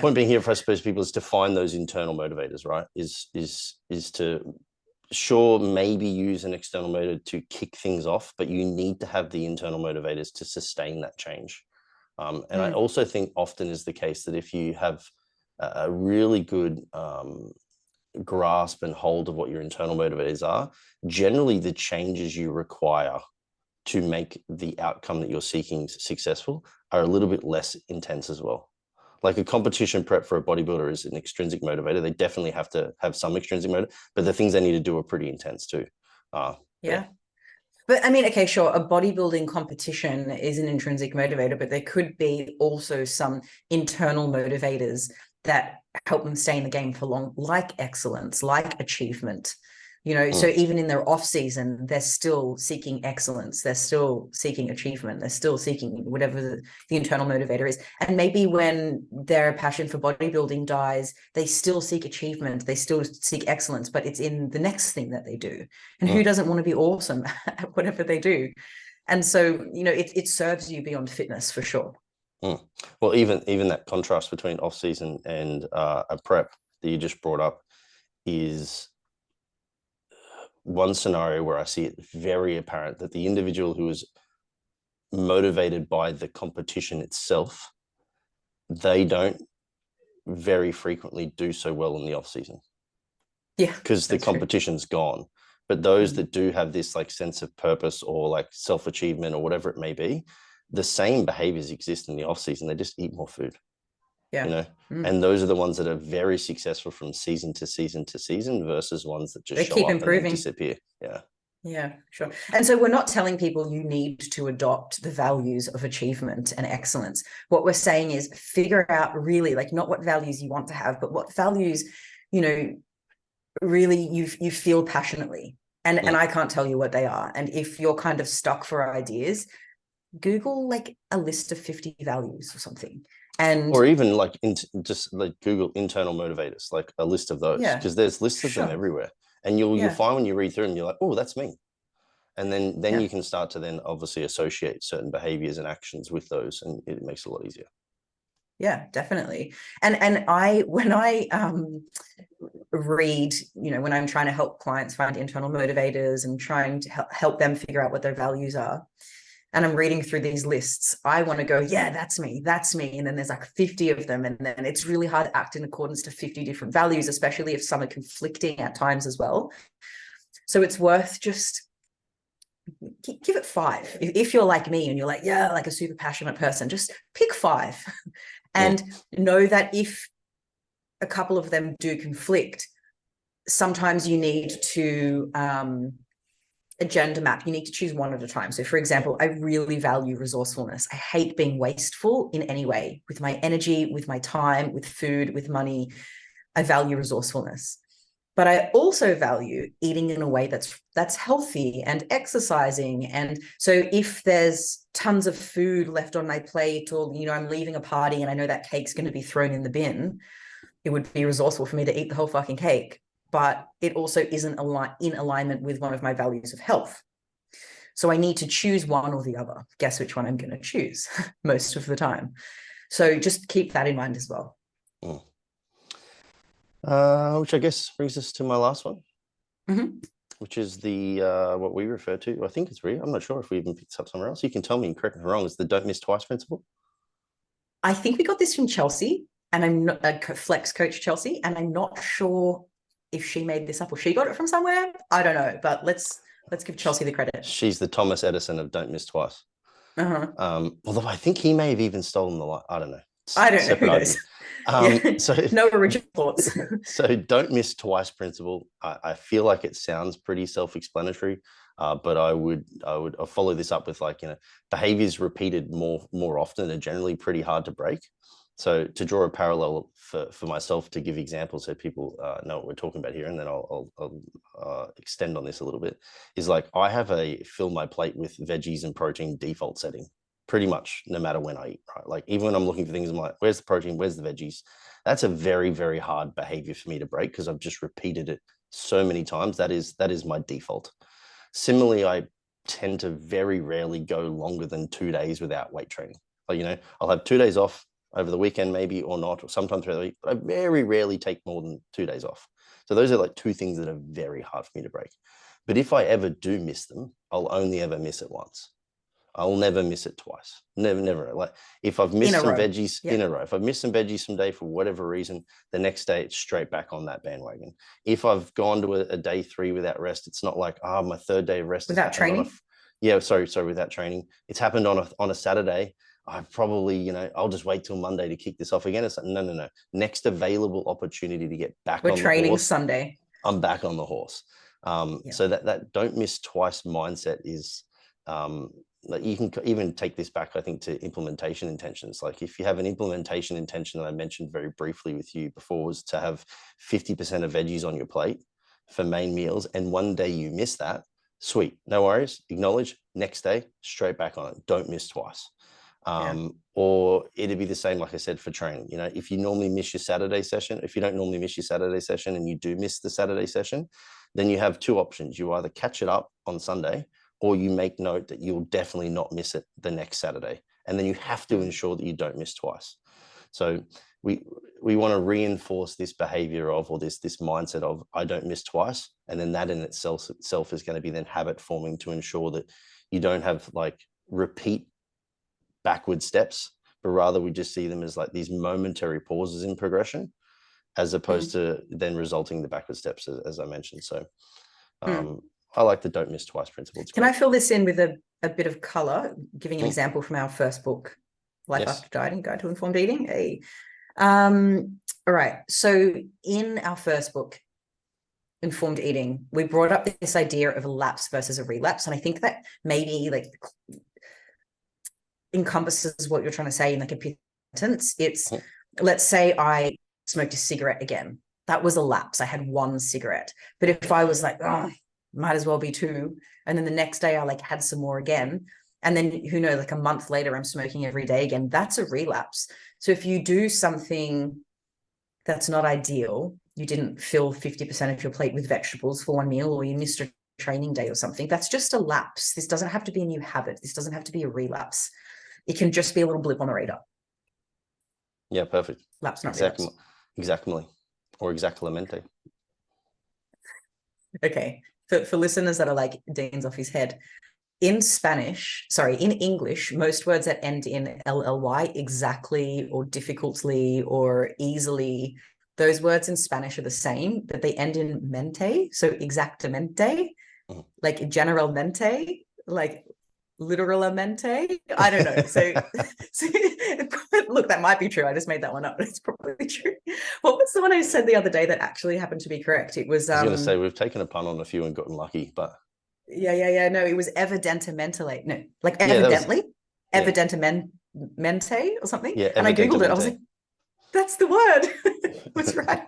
Speaker 1: point being here for, I suppose, people is to find those internal motivators, right? Is to maybe use an external motivator to kick things off, but you need to have the internal motivators to sustain that change. And I also think often is the case that if you have a really good grasp and hold of what your internal motivators are, generally the changes you require to make the outcome that you're seeking successful are a little bit less intense as well. Like a competition prep for a bodybuilder is an extrinsic motivator. They definitely have to have some extrinsic motivator, but the things they need to do are pretty intense too.
Speaker 2: Yeah. But I mean, okay, sure, a bodybuilding competition is an intrinsic motivator, but there could be also some internal motivators that help them stay in the game for long, like excellence, like achievement. So even in their off season, they're still seeking excellence, they're still seeking achievement, they're still seeking whatever the internal motivator is. And maybe when their passion for bodybuilding dies, they still seek achievement, they still seek excellence, but it's in the next thing that they do. And who doesn't want to be awesome at whatever they do? And so, it serves you beyond fitness for sure.
Speaker 1: Well, even that contrast between off season and a prep that you just brought up is one scenario where I see it very apparent that the individual who is motivated by the competition itself, they don't very frequently do so well in the off season.
Speaker 2: Yeah,
Speaker 1: because the competition's gone. But those that do have this like sense of purpose or like self-achievement or whatever it may be, the same behaviors exist in the off season. They just eat more food.
Speaker 2: Yeah.
Speaker 1: And those are the ones that are very successful from season to season to season versus ones that just
Speaker 2: they
Speaker 1: show
Speaker 2: keep
Speaker 1: up
Speaker 2: improving
Speaker 1: and then disappear.
Speaker 2: Yeah, sure. And so we're not telling people you need to adopt the values of achievement and excellence. What we're saying is figure out really like not what values you want to have, but what values, really you feel passionately. And I can't tell you what they are. And if you're kind of stuck for ideas, Google like a list of 50 values or something.
Speaker 1: Or even like just like Google internal motivators, like a list of those, because there's lists of them everywhere. And you'll find when you read through them, you're like, oh, that's me. And then you can start to then obviously associate certain behaviors and actions with those, and it makes it a lot easier.
Speaker 2: Yeah, definitely. And when I read, when I'm trying to help clients find internal motivators and trying to help them figure out what their values are, and I'm reading through these lists, I want to go, yeah, that's me. And then there's like 50 of them. And then it's really hard to act in accordance to 50 different values, especially if some are conflicting at times as well. So it's worth just give it 5. If you're like me and you're like, yeah, like a super passionate person, just pick 5 and know that if a couple of them do conflict, sometimes you need to agenda map. You need to choose one at a time. So for example, I really value resourcefulness. I hate being wasteful in any way with my energy, with my time, with food, with money. I value resourcefulness. But I also value eating in a way that's healthy and exercising. And so if there's tons of food left on my plate, or I'm leaving a party and I know that cake's going to be thrown in the bin, it would be resourceful for me to eat the whole fucking cake. But it also isn't in alignment with one of my values of health. So I need to choose one or the other. Guess which one I'm going to choose most of the time. So just keep that in mind as well.
Speaker 1: Which I guess brings us to my last one, which is the what we refer to. I think it's real. I'm not sure if we even picked this up somewhere else. You can tell me and correct me if I'm wrong. Is the don't miss twice principle?
Speaker 2: I think we got this from Chelsea, and I'm not a flex coach Chelsea, and I'm not sure if she made this up or she got it from somewhere. I don't know, but let's give Chelsea the credit.
Speaker 1: She's the Thomas Edison of don't miss twice. Although I think he may have even stolen the line. I don't know.
Speaker 2: I don't know. Who knows? So no original thoughts.
Speaker 1: So don't miss twice principle. I feel like it sounds pretty self-explanatory, but I would follow this up with behaviors repeated more often are generally pretty hard to break. So to draw a parallel for myself, to give examples so people know what we're talking about here, and then I'll extend on this a little bit, is like I have a fill my plate with veggies and protein default setting pretty much no matter when I eat, right? Like even when I'm looking for things, I'm like, where's the protein? Where's the veggies? That's a very, very hard behavior for me to break because I've just repeated it so many times. That is my default. Similarly, I tend to very rarely go longer than 2 days without weight training. Like, I'll have 2 days off over the weekend maybe or not, or sometimes throughout the week, but I very rarely take more than 2 days off. So those are like 2 things that are very hard for me to break. But if I ever do miss them, I'll only ever miss it once. I'll never miss it twice. Never. Like if I've
Speaker 2: In
Speaker 1: missed
Speaker 2: a
Speaker 1: some
Speaker 2: row.
Speaker 1: veggies
Speaker 2: Yeah.
Speaker 1: in a row, if I've missed some veggies someday for whatever reason, the next day it's straight back on that bandwagon. If I've gone to a day 3 without rest, it's not like, my third day of rest has
Speaker 2: Without
Speaker 1: happened on a,
Speaker 2: training?
Speaker 1: yeah, sorry, without training. It's happened on a Saturday. I probably, I'll just wait till Monday to kick this off again. It's like, no. Next available opportunity to get back
Speaker 2: We're
Speaker 1: on the
Speaker 2: training
Speaker 1: horse,
Speaker 2: Sunday.
Speaker 1: I'm back on the horse.
Speaker 2: Yeah.
Speaker 1: So that don't miss twice mindset is, like you can even take this back, I think, to implementation intentions. Like if you have an implementation intention that I mentioned very briefly with you before was to have 50% of veggies on your plate for main meals, and one day you miss that, sweet, no worries, acknowledge, next day, straight back on it. Don't miss twice. Or it'd be the same, like I said, for training. If you normally miss your Saturday session, if you don't normally miss your Saturday session and you do miss the Saturday session, then you have two options. You either catch it up on Sunday, or you make note that you'll definitely not miss it the next Saturday. And then you have to ensure that you don't miss twice. So we want to reinforce this behavior of, or this mindset of, I don't miss twice. And then that in itself is going to be then habit forming to ensure that you don't have like repeat backward steps, but rather we just see them as like these momentary pauses in progression, as opposed to then resulting the backward steps, as I mentioned. So I like the don't miss twice principle.
Speaker 2: Can I fill this in with a bit of color, giving an example from our first book, Life After Dieting, Guide to Informed Eating? All right. So in our first book, Informed Eating, we brought up this idea of a lapse versus a relapse. And I think that maybe like encompasses what you're trying to say in like a sentence. It's, let's say I smoked a cigarette again. That was a lapse. I had one cigarette. But if I was like, oh, might as well be two, and then the next day I like had some more again, and then who knows, like a month later I'm smoking every day again, that's a relapse. So if you do something that's not ideal, you didn't fill 50% of your plate with vegetables for one meal, or you missed a training day or something, that's just a lapse. This doesn't have to be a new habit. This doesn't have to be a relapse. It can just be a little blip on the radar.
Speaker 1: Yeah, perfect.
Speaker 2: Lapse, not relapse.
Speaker 1: Exactly. Or exactamente.
Speaker 2: Okay. For listeners that are like, Dean's off his head, in English, most words that end in LLY, exactly or difficultly or easily, those words in Spanish are the same, but they end in mente. So exactamente, like generalmente, like literalmente. I don't know. So look, that might be true. I just made that one up, but it's probably true. What was the one I said the other day that actually happened to be correct? It was,
Speaker 1: I was going to say, we've taken a pun on a few and gotten lucky, but
Speaker 2: no, it was evidentimentally. No, like evidently, evidentamente or something.
Speaker 1: Yeah,
Speaker 2: and I googled it. I was like, that's the word. That's right.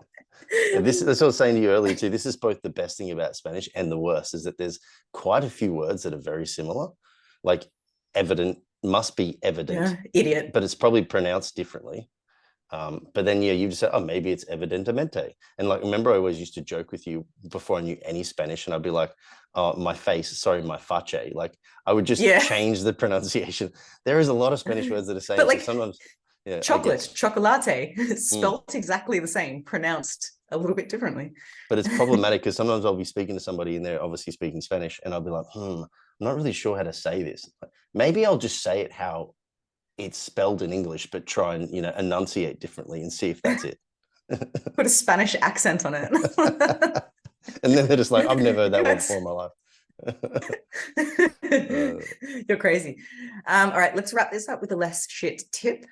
Speaker 1: That's what I was saying to you earlier too. This is both the best thing about Spanish and the worst, is that there's quite a few words that are very similar. Like evident must be evident,
Speaker 2: idiot,
Speaker 1: but it's probably pronounced differently. But then you just said, oh, maybe it's evidentemente. And like, remember, I always used to joke with you before I knew any Spanish, and I'd be like, oh, my face, my face. Like I would just change the pronunciation. There is a lot of Spanish words that are saying,
Speaker 2: but like,
Speaker 1: so sometimes
Speaker 2: chocolate, chocolate, spelt exactly the same, pronounced a little bit differently.
Speaker 1: But it's problematic because sometimes I'll be speaking to somebody and they're obviously speaking Spanish, and I'll be like, I'm not really sure how to say this. Maybe I'll just say it how it's spelled in English, but try and enunciate differently and see if that's it.
Speaker 2: Put a Spanish accent on it.
Speaker 1: And then they're just like, I've never heard that word before in my
Speaker 2: life. You're crazy. All right, let's wrap this up with a less shit tip. Do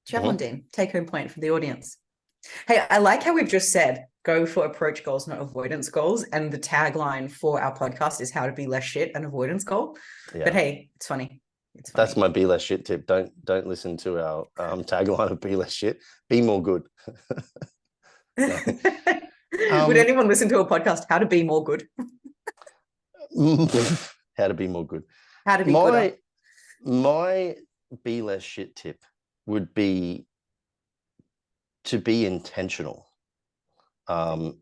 Speaker 2: you have one, Dean? Take home point for the audience. Hey, I like how we've just said, go for approach goals, not avoidance goals. And the tagline for our podcast is how to be less shit, an avoidance goal. Yeah. But hey, it's funny.
Speaker 1: That's my be less shit tip. Don't listen to our tagline of be less shit. Be more good.
Speaker 2: Would anyone listen to a podcast? How to be more good?
Speaker 1: How to be more good.
Speaker 2: How to be good.
Speaker 1: My be less shit tip would be to be intentional. And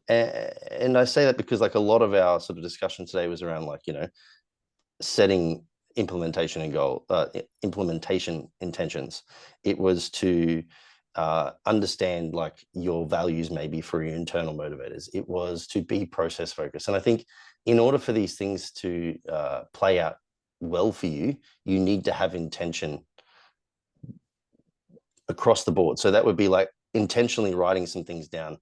Speaker 1: I say that because like a lot of our sort of discussion today was around like, setting implementation intentions. It was to understand like your values maybe for your internal motivators. It was to be process focused. And I think in order for these things to play out well for you, you need to have intention across the board. So that would be like intentionally writing some things down,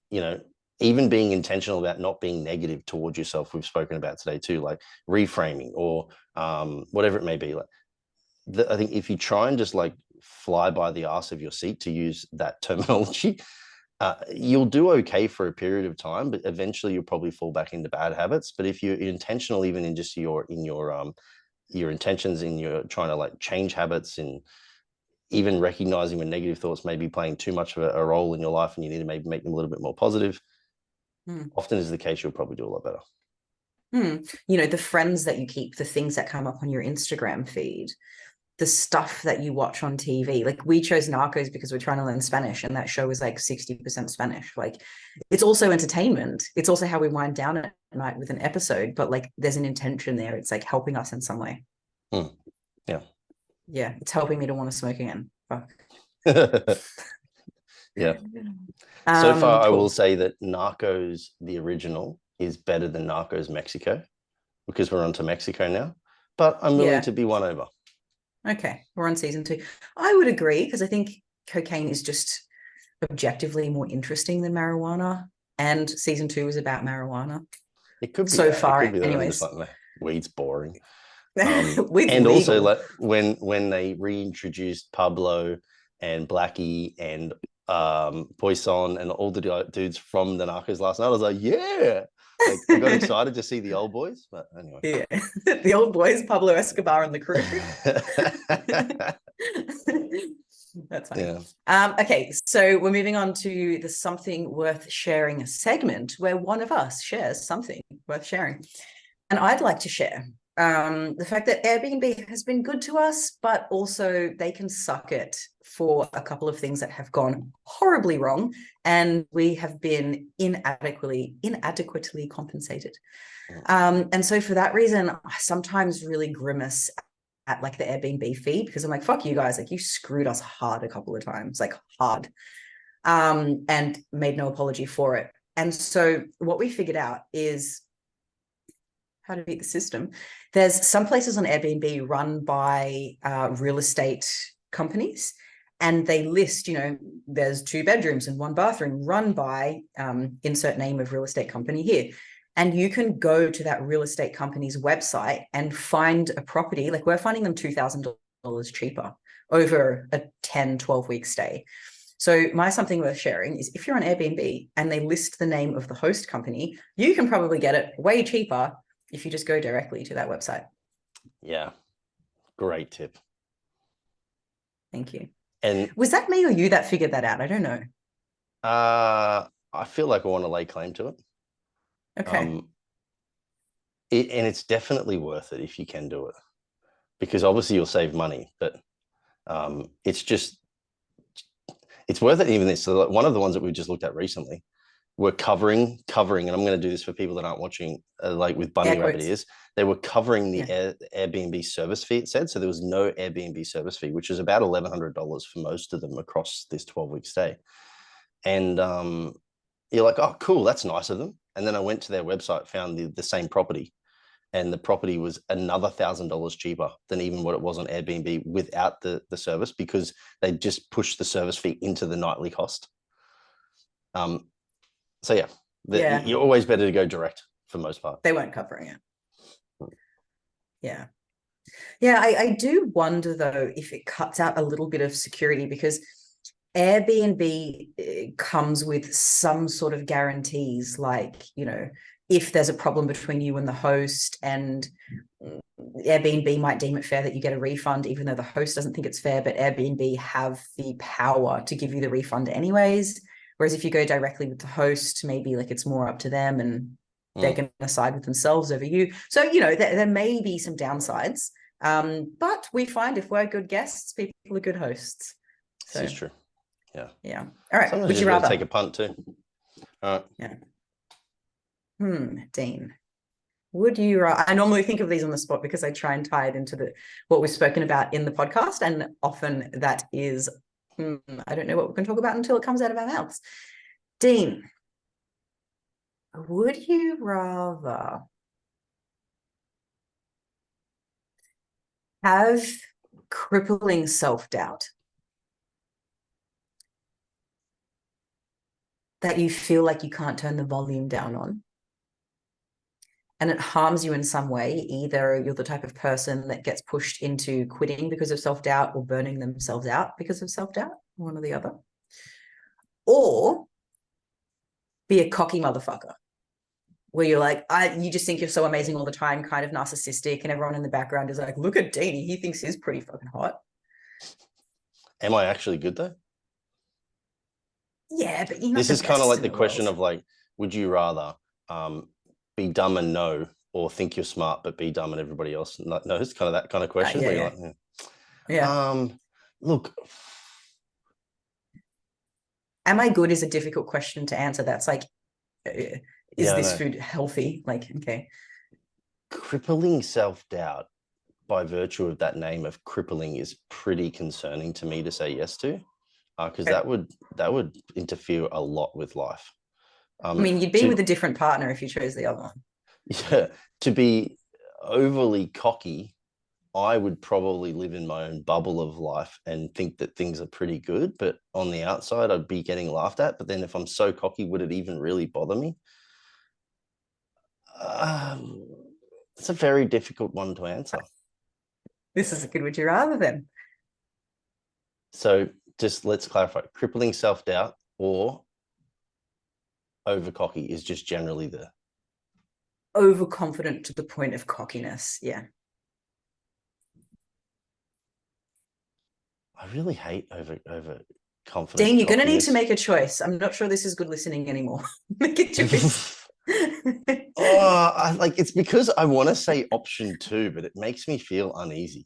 Speaker 1: you know, even being intentional about not being negative towards yourself. We've spoken about today too, like reframing or whatever it may be. Like I think if you try and just like fly by the arse of your seat, to use that terminology, you'll do okay for a period of time, but eventually you'll probably fall back into bad habits. But if you're intentional, even in just your intentions, in your trying to like change habits, and even recognizing when negative thoughts may be playing too much of a role in your life and you need to maybe make them a little bit more positive, often is the case, you'll probably do a lot better.
Speaker 2: You know, the friends that you keep, the things that come up on your Instagram feed, the stuff that you watch on TV. Like we chose Narcos because we're trying to learn Spanish, and that show is like 60% Spanish. Like it's also entertainment. It's also how we wind down at night with an episode, but like there's an intention there. It's like helping us in some way.
Speaker 1: Yeah.
Speaker 2: Yeah. It's helping me to want to smoke again. Fuck.
Speaker 1: Yeah. So far, I
Speaker 2: cool.
Speaker 1: will say that Narcos, the original, is better than Narcos Mexico, because we're on to Mexico now, but I'm willing to be won over.
Speaker 2: Okay, we're on season 2. I would agree, because I think cocaine is just objectively more interesting than marijuana, and season 2 is about marijuana.
Speaker 1: It could be
Speaker 2: so
Speaker 1: that.
Speaker 2: far,
Speaker 1: It could be that.
Speaker 2: anyways.
Speaker 1: I'm just like, weed's boring.
Speaker 2: And
Speaker 1: legal. Also, like when they reintroduced Pablo and Blackie and Poisson and all the dudes from the Narcos last night, I was like, yeah. Like, I got excited to see the old boys, but anyway.
Speaker 2: Yeah, the old boys, Pablo Escobar and the crew. That's fine. Yeah. Okay, so we're moving on to the something worth sharing segment, where one of us shares something worth sharing. And I'd like to share the fact that Airbnb has been good to us, but also they can suck it for a couple of things that have gone horribly wrong, and we have been inadequately compensated. And so for that reason, I sometimes really grimace at like the Airbnb fee, because I'm like, fuck you guys, like you screwed us hard a couple of times, like hard, and made no apology for it. And so what we figured out is how to beat the system. There's some places on Airbnb run by real estate companies, and they list, you know, there's 2 bedrooms and 1 bathroom run by insert name of real estate company here. And you can go to that real estate company's website and find a property. Like we're finding them $2,000 cheaper over a 10, 12-week stay. So my something worth sharing is, if you're on Airbnb and they list the name of the host company, you can probably get it way cheaper if you just go directly to that website.
Speaker 1: Yeah. Great tip.
Speaker 2: Thank you.
Speaker 1: And
Speaker 2: was that me or you that figured that out? I don't know.
Speaker 1: I feel like I want to lay claim to it.
Speaker 2: Okay.
Speaker 1: And it's definitely worth it if you can do it, because obviously you'll save money, but it's worth it. Even this, so like one of the ones that we just looked at recently, were covering, and I'm going to do this for people that aren't watching, like with bunny rabbit ears, they were covering the Airbnb service fee, it said. So there was no Airbnb service fee, which is about $1,100 for most of them across this 12-week stay. And you're like, oh, cool, that's nice of them. And then I went to their website, found the same property, and the property was another $1,000 cheaper than even what it was on Airbnb without the service, because they just pushed the service fee into the nightly cost. So yeah, you're always better to go direct for most part.
Speaker 2: They weren't covering it. Yeah, I do wonder though if it cuts out a little bit of security, because Airbnb comes with some sort of guarantees, like, you know, if there's a problem between you and the host, and Airbnb might deem it fair that you get a refund, even though the host doesn't think it's fair, but Airbnb have the power to give you the refund anyways. Whereas if you go directly with the host, maybe like it's more up to them, and they're going to side with themselves over you. So, you know, there may be some downsides, but we find if we're good guests, people are good hosts. So
Speaker 1: this is true.
Speaker 2: Yeah. All right.
Speaker 1: Sometimes would you rather take a punt too? All right.
Speaker 2: Yeah. Dean, would you? I normally think of these on the spot because I try and tie it into what we've spoken about in the podcast, and often that is, I don't know what we can talk about until it comes out of our mouths. Dean, would you rather Have crippling self-doubt that you feel like you can't turn the volume down on, and it harms you in some way. Either you're the type of person that gets pushed into quitting because of self-doubt or burning themselves out because of self-doubt, one or the other. Or be a cocky motherfucker where you're like, you just think you're so amazing all the time, kind of narcissistic, and everyone in the background is like, look at Deanie, he thinks he's pretty fucking hot.
Speaker 1: Am I actually good though?
Speaker 2: Yeah, but you're not
Speaker 1: This
Speaker 2: the
Speaker 1: is kind of
Speaker 2: best
Speaker 1: like
Speaker 2: in
Speaker 1: the question
Speaker 2: world.
Speaker 1: of like, would you rather be dumb and know, or think you're smart but be dumb and everybody else knows? Kind of that kind of question
Speaker 2: Yeah,
Speaker 1: where you're
Speaker 2: yeah.
Speaker 1: like,
Speaker 2: Yeah.
Speaker 1: Look,
Speaker 2: Am I good is a difficult question to answer. That's like, is
Speaker 1: yeah, I
Speaker 2: this
Speaker 1: know.
Speaker 2: food healthy? Like, okay.
Speaker 1: Crippling self-doubt by virtue of that name of crippling is pretty concerning to me to say yes to, because
Speaker 2: Okay.
Speaker 1: that would interfere a lot with life.
Speaker 2: I mean, you'd be with a different partner if you chose the other one.
Speaker 1: Yeah, to be overly cocky, I would probably live in my own bubble of life and think that things are pretty good, but on the outside, I'd be getting laughed at. But then if I'm so cocky, would it even really bother me? Um, it's a very difficult one to answer.
Speaker 2: This is a good would you rather then.
Speaker 1: So just let's clarify, crippling self-doubt or over cocky is just generally the
Speaker 2: Overconfident to the point of cockiness. Yeah.
Speaker 1: I really hate over confident
Speaker 2: Dean, you're going to need to
Speaker 1: cockiness.
Speaker 2: make a choice. I'm not sure this is good listening anymore. Make a choice.
Speaker 1: Like it's because I want to say option two, but it makes me feel uneasy.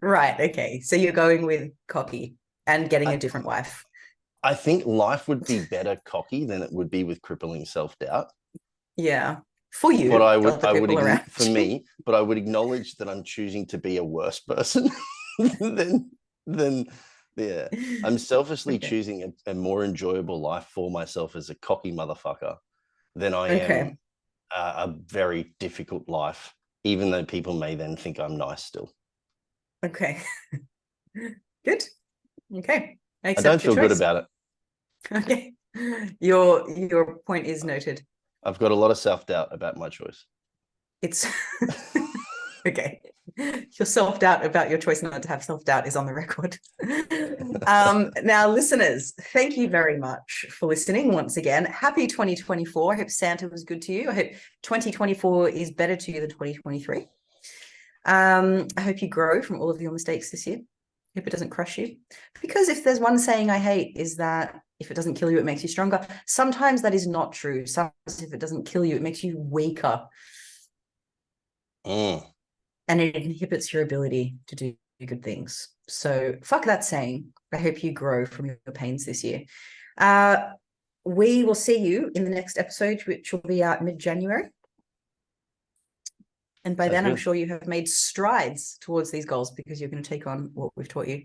Speaker 2: Right. Okay. So you're going with cocky and getting
Speaker 1: I,
Speaker 2: a different wife.
Speaker 1: I think life would be better cocky than it would be with crippling self-doubt.
Speaker 2: Yeah. For
Speaker 1: But
Speaker 2: you, for other people around
Speaker 1: for
Speaker 2: you.
Speaker 1: me, but I would acknowledge that I'm choosing to be a worse person than than yeah. I'm selfishly
Speaker 2: Okay.
Speaker 1: choosing a more enjoyable life for myself as a cocky motherfucker than I am
Speaker 2: Okay.
Speaker 1: a very difficult life, even though people may then think I'm nice still.
Speaker 2: Okay. Good. Okay. I
Speaker 1: I don't
Speaker 2: accept your
Speaker 1: feel good
Speaker 2: choice.
Speaker 1: about it.
Speaker 2: Okay. Your point is noted.
Speaker 1: I've got a lot of self-doubt about my choice.
Speaker 2: It's okay. Your self-doubt about your choice not to have self-doubt is on the record. Now, listeners, thank you very much for listening once again. Happy 2024. I hope Santa was good to you. I hope 2024 is better to you than 2023. I hope you grow from all of your mistakes this year. I hope it doesn't crush you. Because if there's one saying I hate is that if it doesn't kill you, it makes you stronger. Sometimes that is not true. Sometimes if it doesn't kill you, it makes you weaker. And it inhibits your ability to do good things. So fuck that saying. I hope you grow from your pains this year. We will see you in the next episode, which will be out mid-January. And by then, I'm sure you have made strides towards these goals because you're going to take on what we've taught you.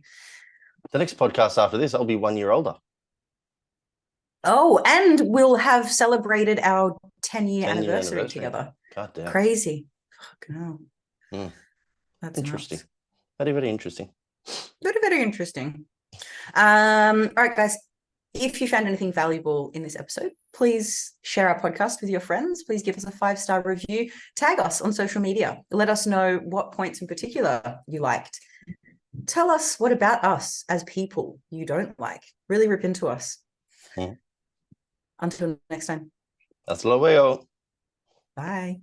Speaker 1: The next podcast after this, I'll be 1 year older.
Speaker 2: Oh, and we'll have celebrated our 10-year anniversary together.
Speaker 1: God damn.
Speaker 2: Crazy. Fuck no.
Speaker 1: That's interesting. Nuts. Very, very interesting.
Speaker 2: Very, very interesting. All right, guys. If you found anything valuable in this episode, please share our podcast with your friends. Please give us a 5-star review. Tag us on social media. Let us know what points in particular you liked. Tell us what about us as people you don't like. Really rip into us. Until next time.
Speaker 1: Hasta luego.
Speaker 2: Bye.